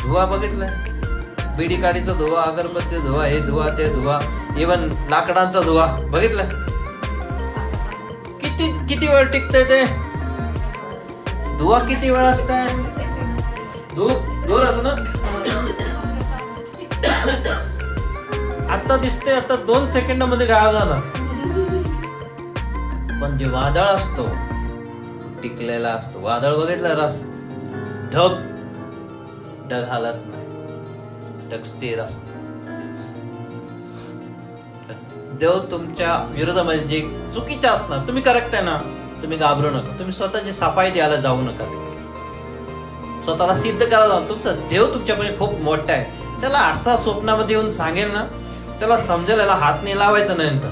धुवा बघितलाय, बिडी काडीचा धुवा, अगरबत्ती धुवा, हे धुवा ते धुवा, इव्हन लाकडांचा धुवा बघितलाय. किती वेळ टिकते ते धुवा, किती वेळ असताय दूर असं ना. आता दिसते, आता 2 सेकंदामध्ये गायब जाणार. पण जे वादळ असतो टिकलेला असतो. वादळ बघितलं रस, ढग हालत नाही, ढग स्थिर असतो. देव तुमच्या विरोधामध्ये जे चुकीचं असणार, तुम्ही करेक्ट आहे ना, तुम्ही घाबरू नका. तुम्ही स्वतःची सफाई द्यायला जाऊ नका, स्वतःला सिद्ध करायला जाऊ. तुमचा देव तुमच्याकडे खूप मोठा आहे. त्याला असा स्वप्नामध्ये येऊन सांगेल ना, त्याला समजेल याला हात नाही लावायचं नाही. नंतर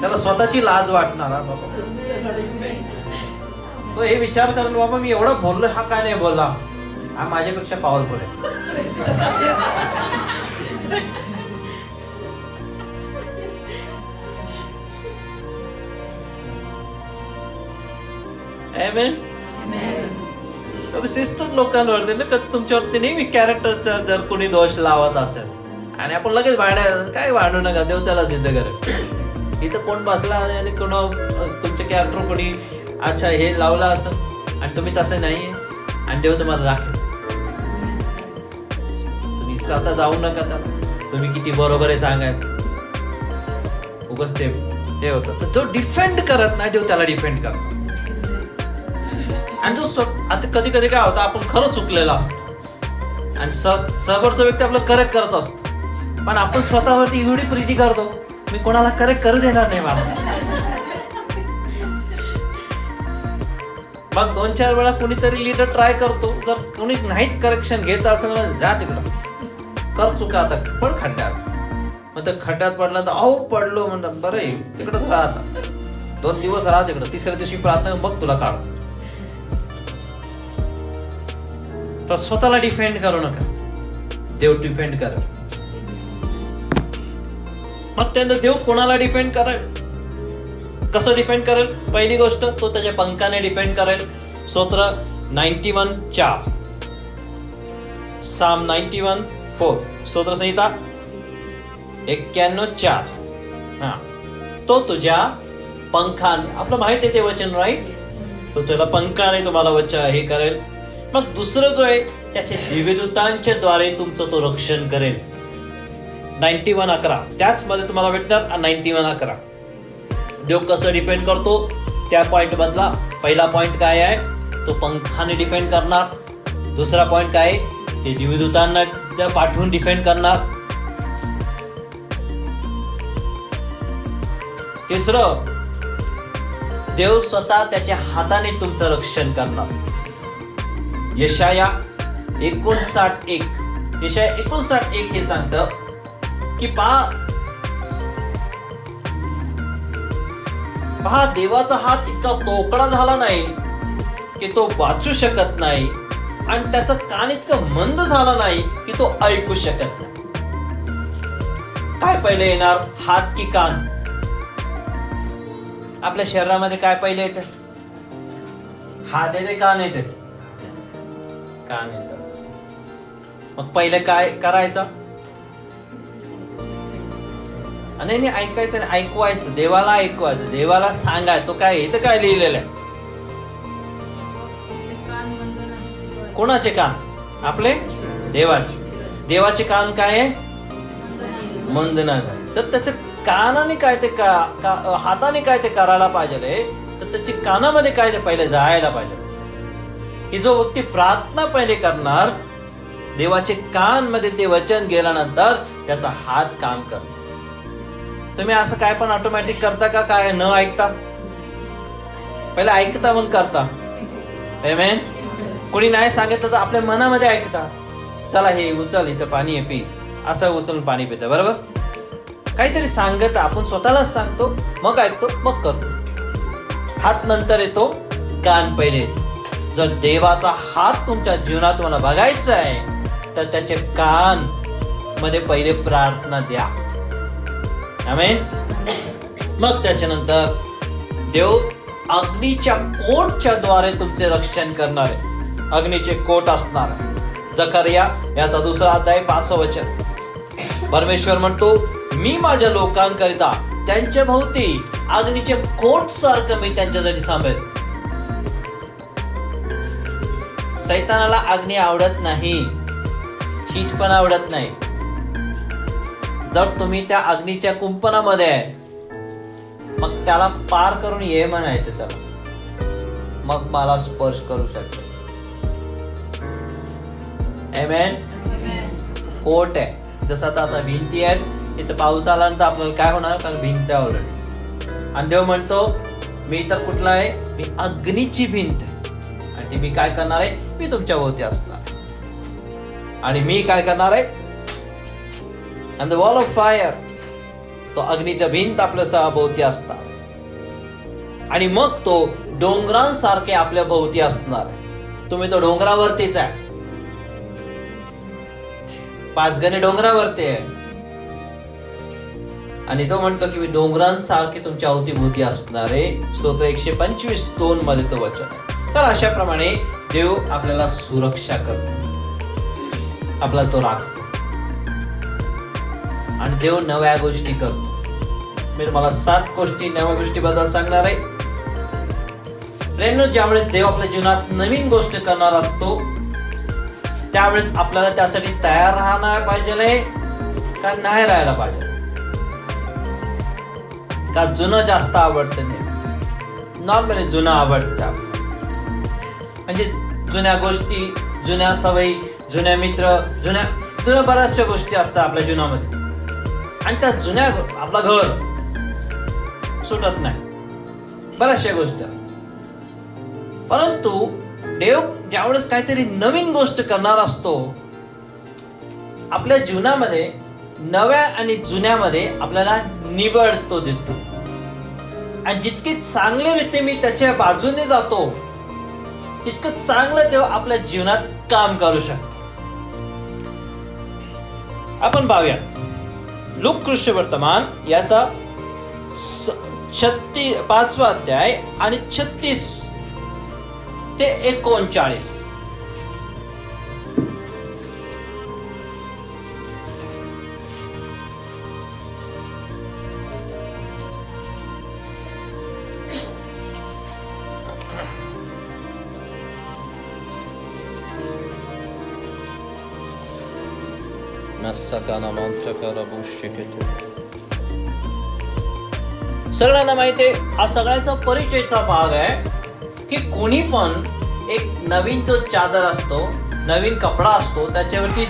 त्याला स्वतःची लाज वाटणार. बाबा तो हे विचार करेल, बाबा मी एवढं बोललो, हा काय नाही बोलला, हा माझ्यापेक्षा पॉवरफुल आहे. आमेन. सिस्टर लोकांवरती ना तुमच्यावरती नेहमी कॅरेक्टरचा जर कोणी दोष लावत असेल आणि आपण लगेच काय भांडू नका, देव त्याला सिद्ध करेल. इथं कोण बसला आणि कोण तुमचे कॅरेक्टर कोणी अच्छा हे लावलं असं आणि तुम्ही तसं नाहीये आणि देव तुम्हाला राखेल. तुम्ही स्वतः जाऊ नका त्याला, तुम्ही किती बरोबर आहे सांगायचं. उगाच ते होतं. तर जो डिफेंड करत नाही देव त्याला डिफेंड करतो. आणि जो आता कधी कधी काय होतं, आपण खरं चुकलेलं असतं आणि समोरचा व्यक्ती आपलं करेक्ट करत असतो, पण आपण स्वतःवरती एवढी प्रीती करतो मी कोणाला करेक्ट करू देणार नाही मला. मग 2-4 वेळा कोणीतरी लीडर ट्राय करतो, जर कोणी नाहीच करेक्शन घेत असेल जा तिकडं कर चुका आता पण खड्ड्यात. मग त्या खड्ड्यात पडला तर अहो पडलो म्हणलं बरं आहे तिकडच राहता 2 दिवस राहा तिकडं, तिसऱ्या दिवशी प्रार्थना मग तुला काढ. तर स्वतःला डिफेंड करू नका, देव डिफेंड करेल. मग त्यानंतर देव कोणाला डिफेंड करेल, कसं डिफेंड करेल? पहिली गोष्ट तो त्याच्या पंखाने डिफेंड करेल. स्तोत्र 91:4, साम 91:4, स्तोत्र संहिता 91:4. हा, तो तुझ्या पंखाने, आपलं माहिती आहे ते वचन राईट, तो तुला पंखाने तुम्हाला वचन हे करेल. मग दुसरं जो आहे त्याचे दिव्यदूतांच्या द्वारे तुमचं तो रक्षण करेल. 91:11 त्याच मध्ये तुम्हाला भेटणार 91:11. देव कसं डिफेंड करतो त्या पॉइंट मधला पहिला पॉइंट काय आहे, तो पंखाने डिफेंड करणार. दुसरा पॉइंट काय आहे, ते दिव्यदूतांना पाठवून डिफेंड करणार. तिसरं, देव स्वतः त्याच्या हाताने तुमचं रक्षण करणार. यशाया 59:1 हे सांगतं की पहा देवाचा हात इतका तोकडा झाला नाही की तो वाचू शकत नाही आणि त्याचा कान इतकं मंद झाला नाही की तो ऐकू शकत नाही. काय पहिले येणार, हात की कान? आपल्या शरीरामध्ये काय पहिले येते? हात येते, कान येते? कान येतं. मग पहिले काय करायचं? आणि ऐकायचं आणि ऐकवायचं, देवाला ऐकवायचं, देवाला सांगायचं. तो काय इथं काय लिहिलेलं आहे? कोणाचे कान? आपले देवाचे. देवाचे कान काय आहे? मंद नाही. तर त्याचे कानाने काय ते हाताने काय ते करायला पाहिजे, तर त्याच्या कानामध्ये काय ते पहिले जायला पाहिजे. की जो व्यक्ती प्रार्थना पहिले करणार, देवाचे कान मध्ये ते वचन गेल्यानंतर त्याचा हात काम करणार. तुम्ही असं काय पण ऑटोमॅटिक करता का, काय न ऐकता? पहिले ऐकता मग करता. आमेन. कोणी नाही सांगितलं तर आपल्या मनामध्ये ऐकता. चला हे उचल, इथं पाणी आहे, पी. असं उचलून पाणी पितं, बरोबर? काहीतरी सांगत आपण स्वतःलाच सांगतो, मग ऐकतो, मग करतो. हात नंतर येतो, कान पहिले. जर देवाचा हात तुमच्या जीवनात तुम्हाला बघायचा आहे तर त्याचे कान मध्ये पहिले प्रार्थना द्या. आमेन. मग त्याच्यानंतर देव अग्नीच्या कोटच्या द्वारे तुमचे रक्षण करणार आहे. अग्नीचे कोट असणार आहे. जकरिया याचा 2 अध्याय 5 वचन. परमेश्वर म्हणतो, मी माझ्या लोकांकरिता त्यांच्या भोवती अग्नीचे कोट सारखं मी त्यांच्यासाठी सांभेल. सैतानाला अग्नी आवडत नाही, हीट पण आवडत नाही. जर तुम्ही त्या अग्नीच्या कुंपणामध्ये आहे, मग त्याला पार करून ये म्हणायचं त्याला, मग मला स्पर्श करू शकतो. आमेन. कोट आहे. जसं आता भिंती आहेत, इथं पाऊस आल्यानंतर आपल्याला काय होणार, कारण भिंत ऑलरेडी. आणि देव म्हणतो, मी तर कुठला आहे, मी अग्नीची भिंत आहे आणि ती मी काय करणार आहे, मी तुमच्या भोवती असणार आहे. आणि मी काय करणार आहे, and the wall of fire, तो अग्नीच्या भिंत आपल्या सहाभोवती असतात. आणि मग तो डोंगरांसारखे आपल्या भोवती असणार आहे. तुम्ही तो डोंगरावरतीच आहे, 5 गणे डोंगरावरती आहे. आणि तो म्हणतो की मी डोंगरांसारखे तुमच्या अवतीभोवती असणारे. स्तोत्र 125:2 मध्ये तो वचन आहे. तर अशाप्रमाणे देव आपल्याला सुरक्षा करतो, आपला तो राखतो आणि देव नव्या गोष्टी करतो. मी तुम्हाला 7 गोष्टी नव्या गोष्टीबद्दल सांगणार आहे. ज्यावेळेस देव आपल्या जीवनात नवीन गोष्ट करणार असतो त्यावेळेस आपल्याला त्यासाठी तयार राहायला पाहिजे का नाही राहायला पाहिजे? का जुनं जास्त आवडतं? नाही, नॉर्मली जुनं आवडतं. म्हणजे जुन्या गोष्टी, जुन्या सवयी, जुन्या मित्र, जुन्या बऱ्याचशा गोष्टी असतात आपल्या जीवनामध्ये आणि त्या जुन्या आपला घर सुटत नाही, बऱ्याचशा गोष्टी. परंतु देव ज्यावेळेस काहीतरी नवीन गोष्ट करणार असतो आपल्या जीवनामध्ये, नव्या आणि जुन्यामध्ये आपल्याला निवड तो देतो आणि जितके चांगले रीते मी त्याच्या बाजूने जातो तितकं चांगलं देव आपल्या जीवनात काम करू शकतो. आपण पाहूया लूका वर्तमान याचा 5वा अध्याय आणि 36 ते 39. सगळ्यांना माहिती आहे, हा सगळ्याचा परिचयचा भाग आहे की कोणी पण एक नवीन जो चादर असतो, नवीन कपडा असतो, त्याच्यावरती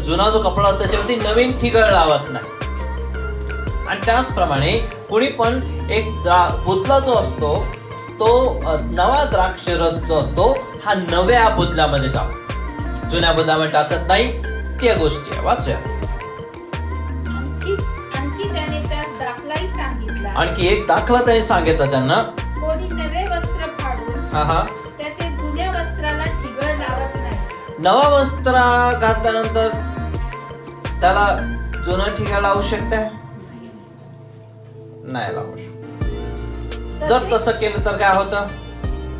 जुना जो कपडा असतो त्याच्यावरती नवीन ठिगळ लावत नाही. आणि त्याचप्रमाणे कोणी पण एक बुधला जो असतो तो नवा द्राक्ष रस जो असतो हा नव्या बुधल्यामध्ये टाकतो, जुन्या बुधल्यामध्ये टाकत नाही. त्या गोष्टी आहे, वाचूया. आणखी एक दाखला त्याने सांगितला त्यांना, कोणी नवे वस्त्र फाडून त्याचे जुन्या वस्त्राला ठिगळ लावत नाही. नवा वस्त्र घातल्यानंतर त्याला जुनं ठिगळ लावू शकते? नाही लावू शकत. जर तसं केलं तर काय होतं?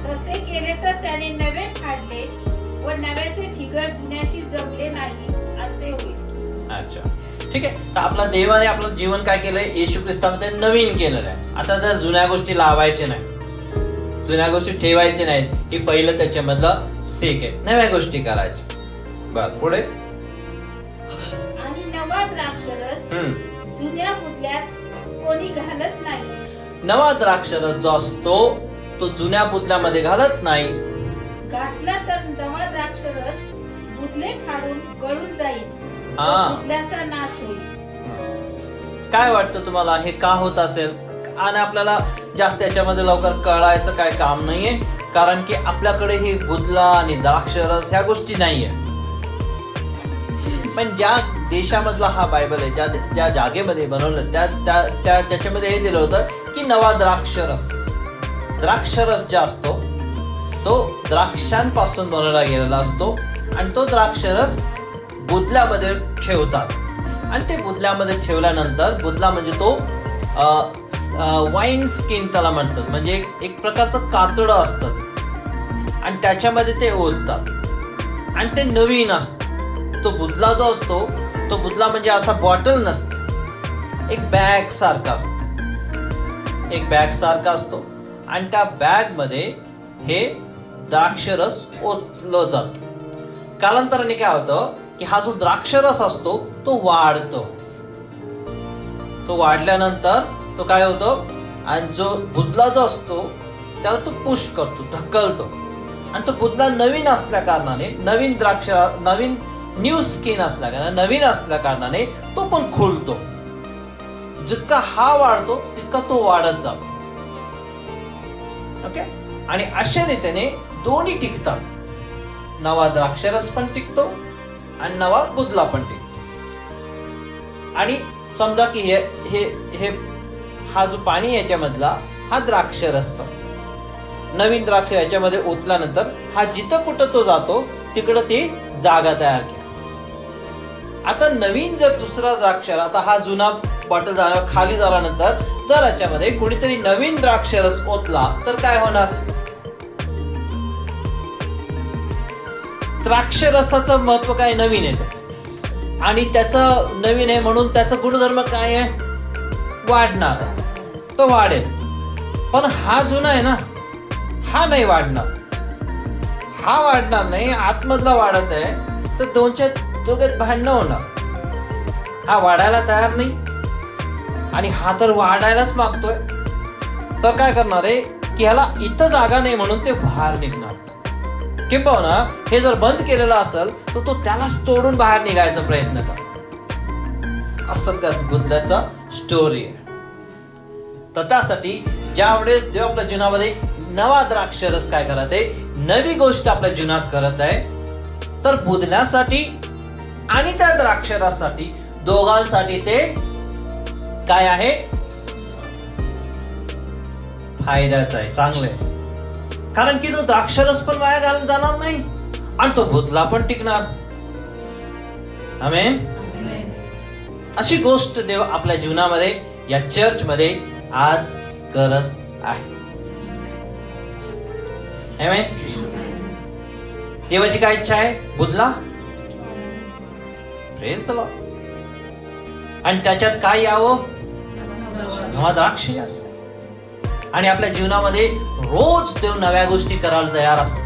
तसे केले तर त्याने नवे फाडले व नव्याचे ठिगळ जुन्याशी जमले नाही असे होईल. अच्छा, ठीक आहे. तर आपला देवाने आपलं जीवन काय केलंय? येशू ख्रिस्तामध्ये नवीन केलेलं आहे. आता तर जुन्या गोष्टी लावायच्या नाही, जुन्या गोष्टी ठेवायच्या नाहीत. ही पहिलं त्याच्यामधलं सेक आहे. नव्या गोष्टी करायच्या. बर, पुढे. आणि नवा द्राक्षरस जुन्या बुधल्यात कोणी घालत नाही. नवा द्राक्षरस जो असतो तो जुन्या बुधल्यामध्ये घालत नाही. घातला तर नवा द्राक्षरस बुधले फाडून गळून जाईल, बुधल्याचा नाश होईल. काय वाटतं तुम्हाला हे का होत असेल? आणि आपल्याला जास्त याच्यामध्ये लवकर कळायचं काय काम नाहीये, कारण की आपल्याकडे हे बुधला आणि द्राक्षरस ह्या गोष्टी नाहीये. पण ज्या देशामधला हा बायबल आहे, ज्या जागेमध्ये बनवलं त्याच्यामध्ये हे दिलं होतं की नवा द्राक्षरस जे असतो तो द्राक्षांपासून बनवला गेलेला असतो आणि तो द्राक्षरस बुधल्यामध्ये ठेवतात. आणि ते बुधल्यामध्ये ठेवल्यानंतर, बुधला म्हणजे तो वाईन स्किन त्याला म्हणतात, म्हणजे एक प्रकारचं कातडं असतं आणि त्याच्यामध्ये ते ओततात आणि ते नवीन असतं. तो बुधला जो असतो तो बुधला म्हणजे असा बॉटल नसतो, एक बॅग सारखा असतो आणि त्या बॅग मध्ये हे द्राक्षरस ओतलं जात. कालांतराने काय होतं की हा जो द्राक्षरस असतो तो वाढतो. तो वाढल्यानंतर तो काय होतो, आणि जो बुधला जो असतो त्याला तो पुश करतो, ढकलतो. आणि तो बुधला नवीन असल्या कारणाने, नवीन न्यू स्किन नवीन असल्या कारणाने तो पण खुलतो. जितका हा वाढतो तितका तो वाढत जातो. ओके. आणि अशा रीतीने दोन्ही टिकतात. नवा द्राक्षरस पण टिकतो आणि नवा बुधला पण टिकतो. आणि समजा की हे हा जो पाणी याच्यामधला हा द्राक्षरस, समजा नवीन द्राक्ष याच्यामध्ये ओतल्यानंतर हा जिथं कुठं तो जातो तिकडं ती जागा तयार केली. आता नवीन जर दुसरा द्राक्षरस, आता हा जुना बॉटल खाली झाल्यानंतर जर याच्यामध्ये कुणीतरी नवीन द्राक्षरस ओतला तर काय होणार? द्राक्ष रसाचं महत्व काय? नवीन आहे आणि त्याचं नवीन आहे म्हणून त्याचा गुणधर्म काय आहे? वाढणार, तो वाढेल. पण हा जुना आहे ना, हा नाही वाढणार, हा वाढणार नाही. आतमधला वाढत आहे तर दोघांत भांडणं होणार. हा वाढायला तयार नाही आणि हा तर वाढायलाच मागतोय. तर काय करणार आहे की ह्याला इथं जागा नाही म्हणून ते बाहेर निघणार. किंबहुना हे जर बंद केलेलं असेल तर तो त्यालाच तोडून बाहेर निघायचा प्रयत्न कर. असं त्यात बुद्धाचा स्टोरी आहे. तर त्यासाठी ज्या वेळेस देव आपल्या जीवनामध्ये नवा द्राक्षरस काय करत आहे, नवी गोष्ट आपल्या जीवनात करत आहे, तर बुधण्यासाठी आणि त्या द्राक्षरसासाठी दोघांसाठी ते काय आहे? फायद्याचं आहे, चांगलं आहे. कारण की तो द्राक्षरस पण वाया घालून जाणार नाही आणि तो बुधला पण टिकणार. आमेन. अशी गोष्ट देव आपल्या जीवनामध्ये या चर्च मध्ये आज करत आहे. आमेन. देवाची काय इच्छा आहे? बुधला प्रेज द लॉर्ड. आणि त्याच्यात काय यावं? नवा द्राक्ष यावं. आणि आपल्या जीवनामध्ये रोज देव नव्या गोष्टी करायला तयार असतो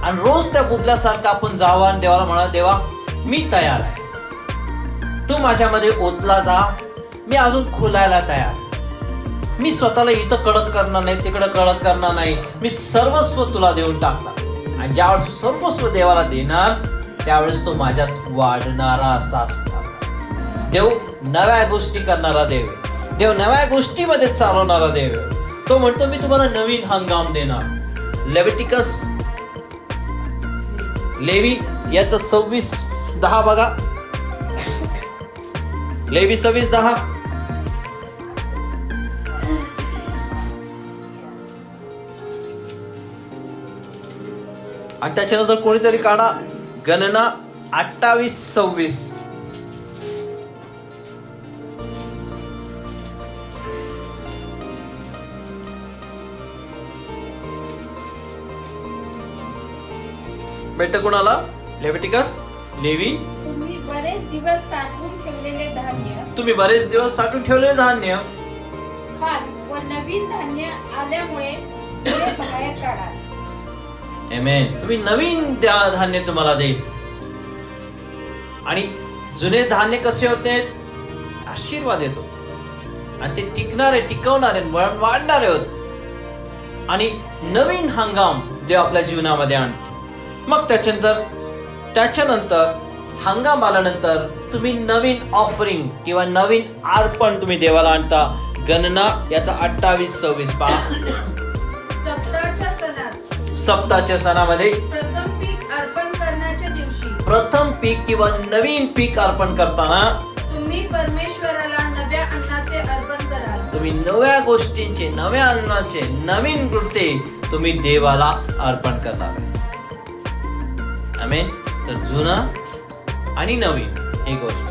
आणि रोज त्या बुधल्यासारखं आपण जावं आणि देवाला म्हणा, देवा मी तयार आहे, तू माझ्यामध्ये ओतला जा, मी अजून खोलायला तयार. मी स्वतःला इथं कडक करणार नाही, तिकडं कडक करणार नाही, मी सर्वस्व तुला देऊन टाकणार. आणि ज्यावेळेस तू सर्वस्व देवाला देणार त्यावेळेस तो माझ्यात वाढणारा असा असणार. देव नव्या गोष्टी करणारा देव आहे. देव नव्या गोष्टीमध्ये चालवणारा देव आहे. तो म्हणतो मी तुम्हाला नवीन हंगाम देणार. लेवी याचं 26:10 बघा. लेवी 26:10. आणि त्याच्यानंतर कोणीतरी काढा गणना 28:26. भेट कोणाला? Leviticus, Levi. तुम्ही बरेच दिवस साठवून ठेवलेले धान्य खाल व नवीन धान्य आल्यामुळे जुने बाहेर काढा. आमेन. तुम्ही नवीन धान्य तुम्हाला देईल. आणि जुने धान्य कसे होते? आशीर्वाद येतो आणि ते टिकणारे, टिकवणारे, वाढणारे होते. आणि नवीन हंगाम देव आपल्या जीवनामध्ये आणतो. मग त्याच्यानंतर हंगाम आल्यानंतर तुम्ही नवीन ऑफरिंग किंवा नवीन अर्पण तुम्ही देवाला आणता. गणना याचा 28:26 पहा. सप्ताच्या सणामध्ये प्रथम पीक अर्पण करण्याच्या दिवशी, प्रथम पीक किंवा नवीन पीक अर्पण करताना तुम्ही परमेश्वराला नव्या अन्नाचे अर्पण कराल. तुम्ही नव्या गोष्टींचे, नव्या अन्नाचे, नवीन कृत्ये तुम्ही देवाला अर्पण करणार. आमेन. तर जुनं आणि नवीन ही गोष्ट,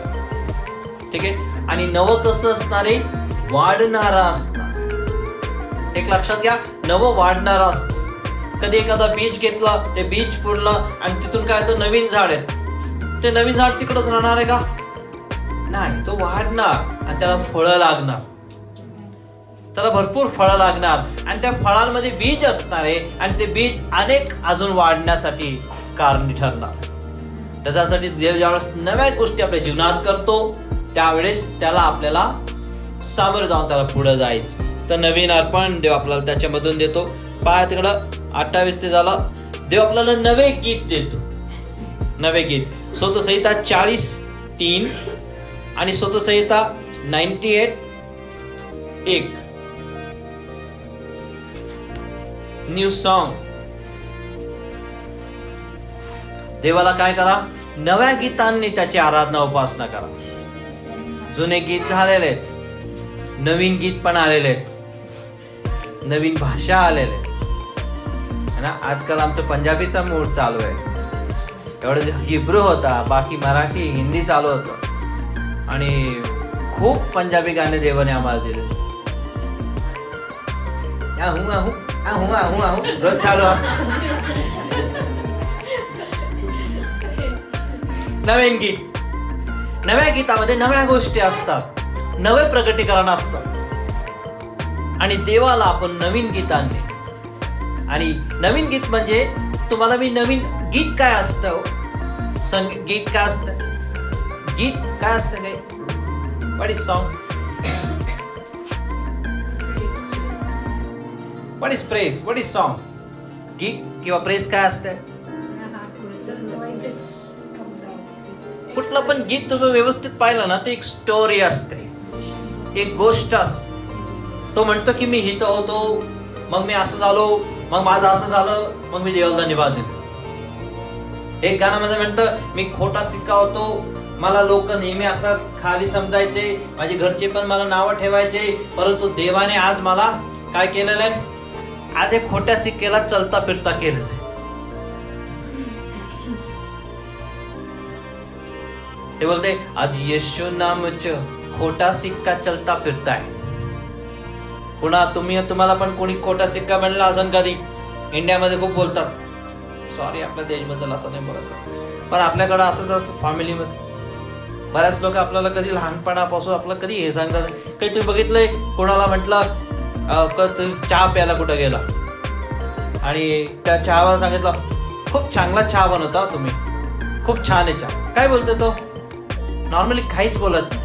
ठीक आहे. आणि नवं कसं असणार आहे? वाढणारा असणार. एक लक्षात घ्या, नवं वाढणारा असतं. कधी एखादा बीज घेतला, ते बीज फुललं आणि तिथून काय तर नवीन झाड आहे, ते नवीन झाड तिकडच राहणार आहे का? नाही, तो वाढणार आणि त्याला फळं लागणार, त्याला भरपूर फळं लागणार आणि त्या फळांमध्ये बीज असणार आहे आणि ते बीज अनेक अजून वाढण्यासाठी कारणी ठरणार. त्याच्यासाठी देव ज्यावेळेस नव्या गोष्टी आपल्या जीवनात करतो त्यावेळेस त्याला आपल्याला सामोरं जाऊन त्याला पुढे जायचं. तर नवीन अर्पण देव आपल्याला त्याच्यामधून देतो. पहा तिकडं 28 ते झालं. देव आपल्याला नवे गीत देतो. नवे गीत स्तोत्रसंहिता 40:3 आणि स्तोत्रसंहिता 98:1 न्यू सॉन्ग. देवाला काय करा? नव्या गीतांनी त्याची आराधना उपासना करा. जुने गीत झालेले आहेत, नवीन गीत पण आलेले आहेत, नवीन भाषा आलेले आहेत ना. आजकाल आमचं पंजाबीचा मूड चालू आहे. एवढं हिब्रू होता, बाकी मराठी, हिंदी चालू होतं आणि खूप पंजाबी गाणे देवाने आम्हाला दिले. रोज चालू असत. नवीन गीत. नव्या गीतामध्ये नव्या गोष्टी असतात, नवे प्रकटीकरण असतं आणि देवाला आपण नवीन गीत आणले. आणि नवीन गीत म्हणजे तुम्हाला मी नवीन गीत काय असतं, गीत काय असतं, गीत काय असतं, काय what is song, what is praise, what is song. गीत किंवा प्रेज काय असतं, कुठलं पण गीत तुझं व्यवस्थित पाहिलं ना ते एक स्टोरी असते, एक गोष्ट असते. तो म्हणतो की मी हित होतो, मग मी असं झालो, मग माझं असं झालं, मग मी देवाला धन्यवाद दिले. एक गाण्यामध्ये म्हणतं मी खोटा सिक्का होतो, मला लोक नेहमी असं खाली समजायचे, माझे घरचे पण मला नावं ठेवायचे, परंतु देवाने आज मला काय केलेलं आहे, आज एक खोट्या सिक्क्याला चलता फिरता केलेलं आहे. ते बोलते आज येशू नामच खोटा सिक्का चलता फिरता आहे. पुन्हा तुम्हाला पण कोणी खोटा सिक्का म्हणला असेल कधी, इंडियामध्ये खूप बोलतात, सॉरी आपल्या देशबद्दल असं नाही बोलायचं, पण आपल्याकडं असंच असतं फॅमिलीमध्ये. बऱ्याच लोक आपल्याला कधी लहानपणापासून आपलं कधी हे सांगतात, काही तुम्ही बघितलंय कोणाला म्हटलं चहा प्यायला कुठं गेला आणि त्या चहावाला सांगितलं खूप चांगला चहा बनवता तुम्ही, खूप छान आहे चहा, काय बोलतो तो, नॉर्मली काहीच बोलत नाही,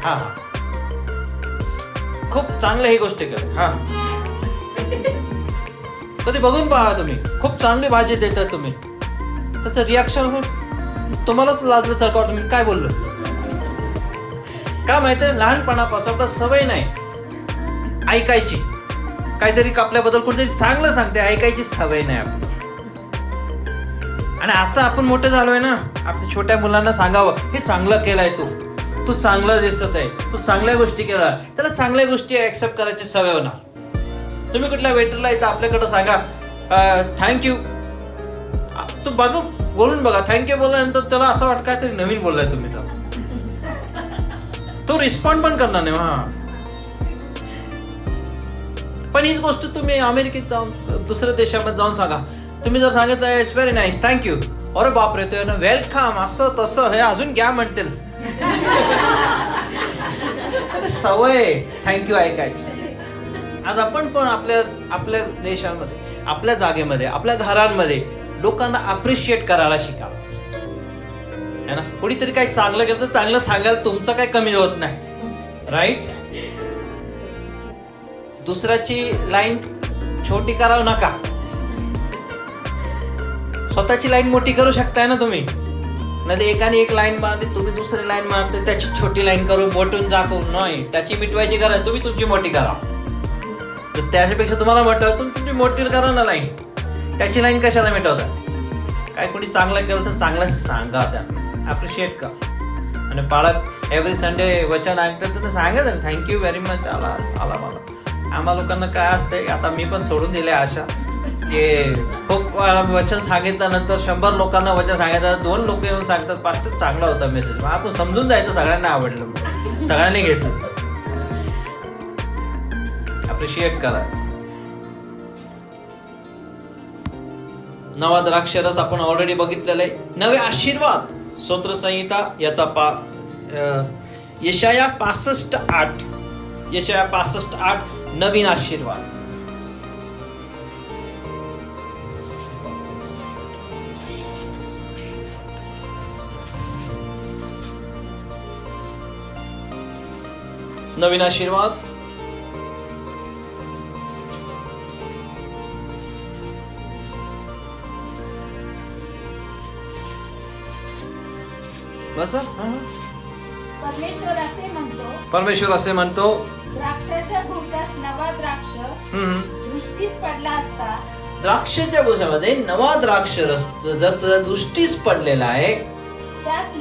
हा हा खूप चांगलं ही गोष्ट कर, हा कधी बघून पहा तुम्ही, खूप चांगली भाजी देता तुम्ही, त्याचं रिॲक्शन तुम्हालाच लाजल्यासारखं वाटतं, मी काय बोललो. का माहितीये, लहानपणापासून आपला सवय नाही ऐकायची, काहीतरी आपल्याबद्दल कोणतरी चांगलं सांगते, ऐकायची सवय नाही आपली. आणि आता आपण मोठे झालोय ना, आपल्या छोट्या मुलांना सांगावं हे चांगलं केलंय तू चांगलं दिसत आहे, तू चांगल्या गोष्टी केल्या, त्याला चांगल्या गोष्टी ऍक्सेप्ट करायची सवय होणार. तुम्ही कुठल्या वेटरला येतं आपल्याकडे सांगा थँक्यू, तू बघू बोलून बघा, थँक्यू बोलल्यानंतर त्याला असं वाटतं काय तरी नवीन बोललाय तुम्ही, तो रिस्पॉन्ड पण करणार नाही. हा पण हीच गोष्ट तुम्ही अमेरिकेत जाऊन दुसऱ्या देशामध्ये जाऊन सांगा, तुम्ही जर सांगितलं इट्स व्हेरी नाईस थँक्यू, अरे बापरे तो ना वेलकम असं तसं हे अजून घ्या म्हणतील. सवय थँक्यू ऐकायची. आज आपण पण आपल्या देशामध्ये, आपल्या जागेमध्ये, आपल्या घरांमध्ये लोकांना अप्रिशिएट करायला शिकावं, है ना. कोणीतरी काही चांगलं केलं तर चांगलं सांगायला तुमचं काही कमी होत नाही, राईट. दुसऱ्याची लाईन छोटी करावं नका, स्वतःची लाईन मोठी करू शकताय ना तुम्ही. नाही एकाने एक लाईन मारली, तुम्ही दुसरी लाईन मारते, त्याची छोटी लाईन करू, मोठून जाकू नाही, त्याची मिटवायची गरज, तुम्ही तुमची मोठी करा. तर त्याच्यापेक्षा तुम्हाला म्हटलं तुम्ही तुमची मोठी करा ना लाईन, त्याची लाईन कशाला मिटवता. काय कोणी चांगलं केलं तर चांगलं सांगा, त्यांना अप्रिशिएट करा. आणि पाळत एव्हरी संडे वचन ऐकतात तर सांगा ना थँक्यू व्हेरी मच. आला मला आम्हा लोकांना काय असतंय, आता मी पण सोडून दिले आशा, की खूप वचन सांगितल्यानंतर 100 लोकांना वचन सांगितलं, 2 लोक येऊन सांगतात पास्टर चांगला होता मेसेज, आपण समजून जायचं सगळ्यांना आवडलं, सगळ्यांनी घेतलं. अप्रिशिएट करायचं. नवा द्राक्षरस आपण ऑलरेडी बघितलेला आहे. नवे आशीर्वाद, स्तोत्रसंहिता याचा यशाया 65:8 नवीन आशीर्वाद. नवीन आशीर्वाद परमेश्वर असे म्हणतो द्राक्षाच्या भुसात नवा द्राक्ष दृष्टीस पडला असता. द्राक्षाच्या भुसामध्ये नवा द्राक्ष रस जर तुझ्या दृष्टीस पडलेला आहे, त्यात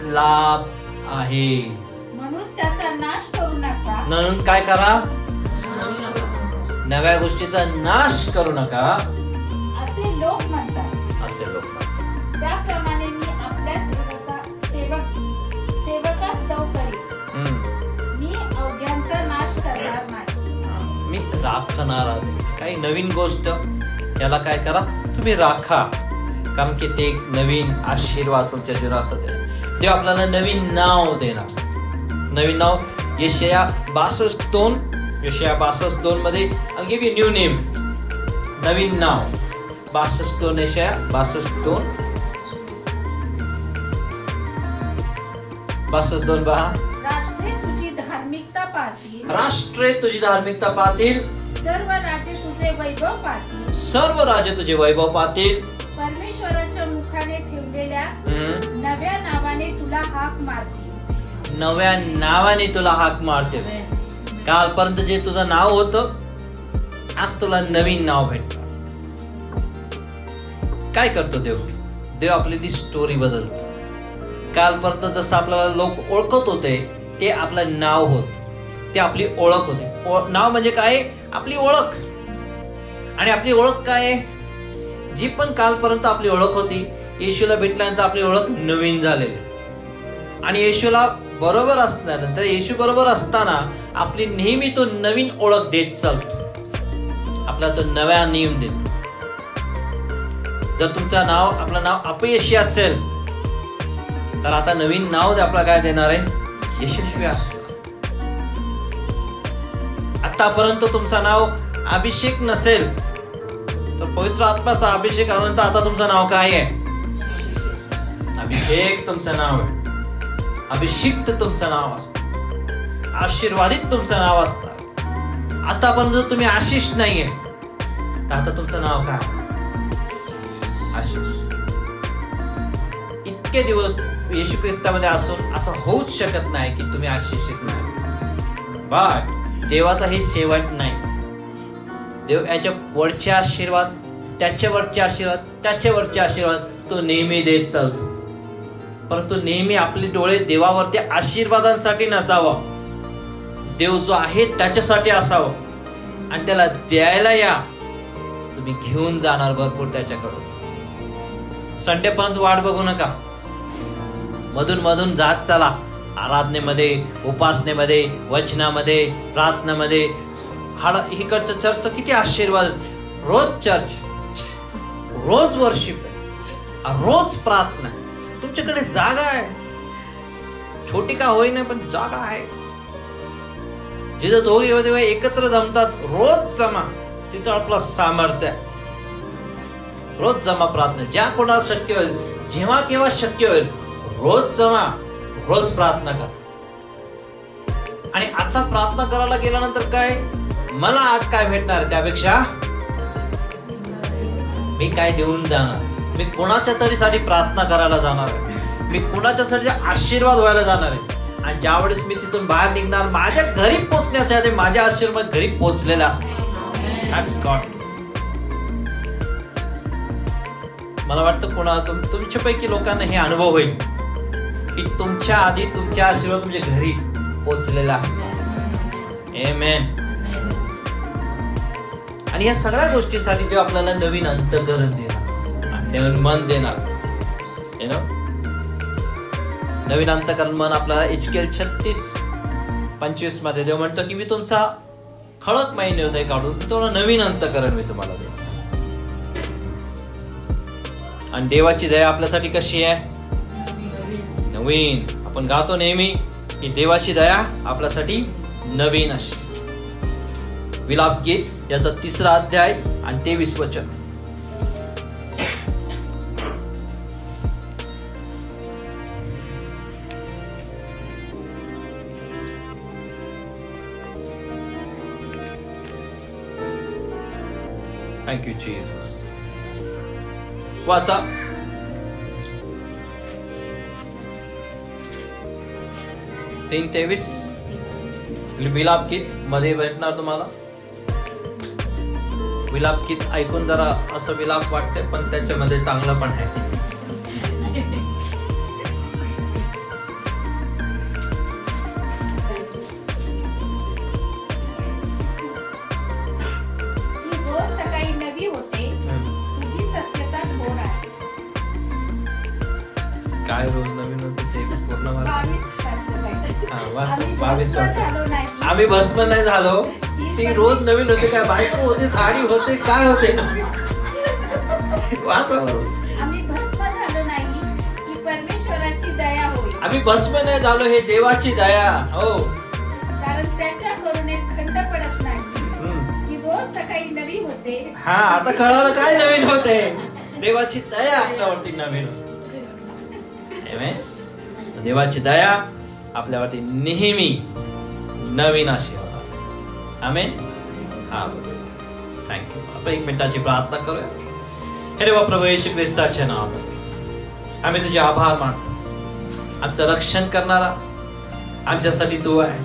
लाभ आहे, म्हणून त्याचा नाश करू नका. म्हणून काय करा, नव्या गोष्टीचा नाश करू नका असे लोक म्हणतात. त्याप्रमाणे मी आपल्या सेवकास स्तव करीन, मी अवघ्यांचा नाश करणार नाही. मी राखणार आहे. काही नवीन गोष्ट याला काय करा, तुम्ही राखा. कारण की ते एक नवीन आशीर्वाद तुमच्या जीवनात देणार. देव आपल्याला नवीन नाव देणार. नवीन नाव यशाया 62:2 मध्ये I'll give you new name. नवीन नाव 62 यशाया 62:2 पहा. राष्ट्रे तुझी धार्मिकता पाहतील, राष्ट्रे तुझी धार्मिकता पाहतील, सर्व राजे तुझे वैभव पाहतील. सर्व राजे तुझे वैभव पाहतील. परमेश्वराच्या मुखाने ठेवलेल्या नव्या नावाने तुला हाक मारतील. नव्या नावाने तुला हाक मारतील. कालपर्यंत जे तुझं नाव होतं, आज तुला नवीन नाव भेटतं. काय करतो देव? देव आपली स्टोरी बदलतो. कालपर्यंत जसं आपल्याला लोक ओळखत होते, ते आपलं नाव होत, ते आपली ओळख होती. नाव म्हणजे काय? आपली ओळख. आणि आपली ओळख काय? जी पण कालपर्यंत आपली ओळख होती, येशूला भेटल्यानंतर आपली ओळख नवीन झालेली. आणि येशूला बरोबर असल्यानंतर, येशू बरोबर असताना आपली नेहमी तो नवीन ओळख देत चालतो. आपला तो नव्या नियम देतो. जर तुमचं नाव, आपलं नाव अपयशी असेल, तर आता नवीन नाव आपल्याला काय देणार आहे? यशस्वी असेल. आतापर्यंत तुमचं नाव अभिषेक नसेल, तर पवित्र आत्म्याचा अभिषेक आल्यानंतर आता तुमचं नाव काय आहे? अभिषेक तुमचं नाव आहे. अभिषिक्त तुमचं नाव असतं. आशीर्वादित तुमचं नाव असतं. आता पण जर तुम्ही आशिष नाहीये, तर आता तुमचं नाव काय? आशिष. इतके दिवस येशू ख्रिस्तामध्ये असून असं होऊच शकत नाही की तुम्ही आशिषित नाही. बट देवाचा हे शेवट नाही. देव याच्या वरचे आशीर्वाद, त्याच्यावरचे आशीर्वाद, त्याच्यावरचे आशीर्वाद तो नेहमी देत चालतो. परंतु नेहमी आपले डोळे देवावरती आशीर्वादांसाठी नसावं, देव जो आहे त्याच्यासाठी असावं. आणि त्याला द्यायला या, तुम्ही घेऊन जाणार भरपूर त्याच्याकडून. संडेपर्यंत वाट बघू नका. मधून मधून जात चला. आराधनेमध्ये, उपासनेमध्ये, वचनामध्ये, प्रार्थनामध्ये. इकडचं चर्च तर किती आशीर्वाद. रोज चर्च, रोज वर्शिप, रोज प्रार्थना. तुमच्याकडे जागा आहे, छोटी का होईना पण जागा आहे. जिथं दोघे तेव्हा एकत्र जमतात, रोज जमा. तिथं आपलं सामर्थ्य आहे. रोज जमा प्रार्थना. ज्या कोणाला शक्य होईल, जेव्हा केव्हा शक्य होईल, रोज जमा, रोज प्रार्थना करा. आणि आता प्रार्थना करायला गेल्यानंतर काय, मला आज काय भेटणार, त्यापेक्षा मी काय देऊन जाणार. मी कोणाच्या तरी साठी प्रार्थना करायला जाणार आहे. मी कोणाच्यासाठी आशीर्वाद व्हायला जाणार आहे. आणि ज्यावेळेस मी तिथून बाहेर निघणार, माझ्या घरी पोहोचण्याच्या आधी माझ्या आशीर्वाद घरी पोहोचलेले असणार. That's God. मला वाटतं तुमच्यापैकी लोकांना हे अनुभव होईल की तुमच्या आधी तुमच्या आशीर्वाद तुमच्या घरी पोहोचलेला असणार. आमेन. आणि या सगळ्या गोष्टींसाठी देव आपल्याला नवीन अंतःकरण देणार, नवीन मन देणार. नवीन अंतःकरण मन आपल्याला एचकेएल 36:25 मध्ये देव म्हणतो की मी तुमचा खडकमय हृदय काढून तुम्हाला नवीन अंतःकरण मी तुम्हाला देतो. आणि देवाची दया आपल्यासाठी कशी आहे? नवीन. आपण गातो नेहमी की देवाची दया आपल्यासाठी नवीन अशी. विलाप गीत याचा 3रा अध्याय आणि 23 वचन. Thank you Jesus. वाचा. तीन 23 विलाप गीत मध्ये भेटणार तुम्हाला. विलाप गीत ऐकून जरा असं विलाप वाटते, पण त्याच्यामध्ये चांगलं पण आहे. रोज सकाळी नवी होते, तुझी सत्यता थोर आहे. काय रोज नवीन होते ते पूर्ण 22 वर्ष. आम्ही भस्म नाही झालो. ती रोज नवीन होते. काय बायको होते, साडी होते, काय होते. आम्ही आम्ही भस्म नाही झालो, हे देवाची दया. हो, कारण त्याच्या करुणेत खंड पडत नाही, की रोज सकाळी नवी होते. हा, आता कळालं काय नवीन होते. देवाची दया आपल्यावरती नवीन होते. देवाची दया आपल्यावरती नेहमी नवीन अशी होणार. आमेन. हा, थँक्यू. आपण 1 मिनिटाची प्रार्थना करूया. हे देवा प्रभू येशू ख्रिस्ताच्या नावात आम्ही तुझे आभार मानतो. आमचं रक्षण करणारा आमच्यासाठी तू आहे.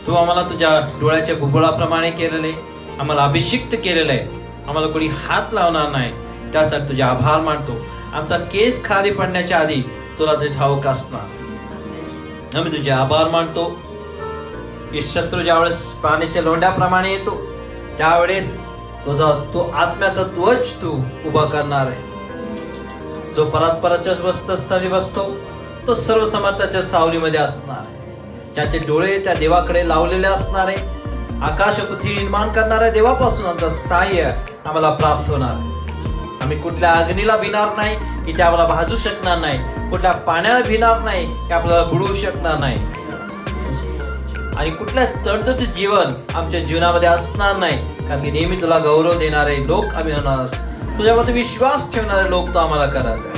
तू आम्हाला तुझ्या डोळ्याच्या बुबुळाप्रमाणे केलेले, आम्हाला अभिषिक्त केलेलं आहे. आम्हाला कोणी हात लावणार नाही, त्यासाठी तुझे आभार मानतो. आमचा केस खाली पडण्याच्या आधी तुला ते ठाऊक असणार. आम्ही तुझे आभार मानतो की शत्रू ज्यावेळेस पाण्याच्या लोंढ्याप्रमाणे येतो, त्यावेळेस तो आत्म्याचा ध्वज तू उभा करणार आहे. जो परात्पराच्या वस्तस्थळी बसतो तो सर्व समर्थाच्या सावलीमध्ये असणार आहे. ज्याचे डोळे त्या देवाकडे लावलेले असणार आहे. आकाश पृथ्वी निर्माण करणाऱ्या देवापासून आमचं सहाय्य आम्हाला प्राप्त होणार आहे. आम्ही कुठल्या अग्नीला भिणार नाही की ते आम्हाला भाजू शकणार नाही. कुठल्या पाण्याला भिणार नाही की आपल्याला बुडवू शकणार नाही. आणि कुठल्या तडतोडचे जीवन आमच्या जीवनामध्ये असणार नाही, कारण की नेहमी तुला गौरव देणारे लोक आम्ही होणार. तुझ्यामध्ये विश्वास ठेवणारे लोक तो आम्हाला करत.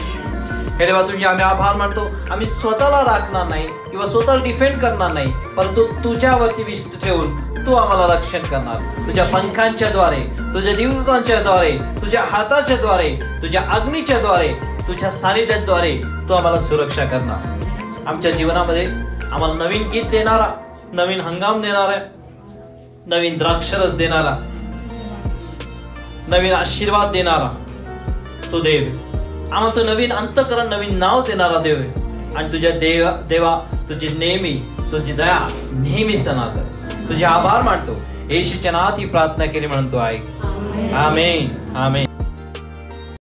हे देवा तुझे आम्ही आभार मानतो. आम्ही स्वतःला राखणार नाही किंवा स्वतःला डिफेंड करणार नाही, परंतु तुझ्यावरती विश्वास ठेवून तू आम्हाला रक्षण करणार. तुझ्या पंखांच्या द्वारे, तुझ्या देवदूतांच्या द्वारे, तुझ्या हाताच्या द्वारे, तुझ्या अग्नीच्या द्वारे, तुझ्या सानिध्याद्वारे तू आम्हाला सुरक्षा करणार. आमच्या जीवनामध्ये आम्हाला नवीन गीत देणारा, नवीन हंगाम देणारा, नवीन द्राक्षरस देणारा, नवीन आशीर्वाद देणारा तो देव. आम्हाला तो नवीन अंतःकरण, नवीन नाव देणारा देव आहे. आणि तुझ्या देवा तुझी नेहमी, तुझी दया नेहमी सनातन. तुझे आभार मानतो. येशूच्या नावात ही प्रार्थना केली म्हणतो आहे. आमेन. आमेन.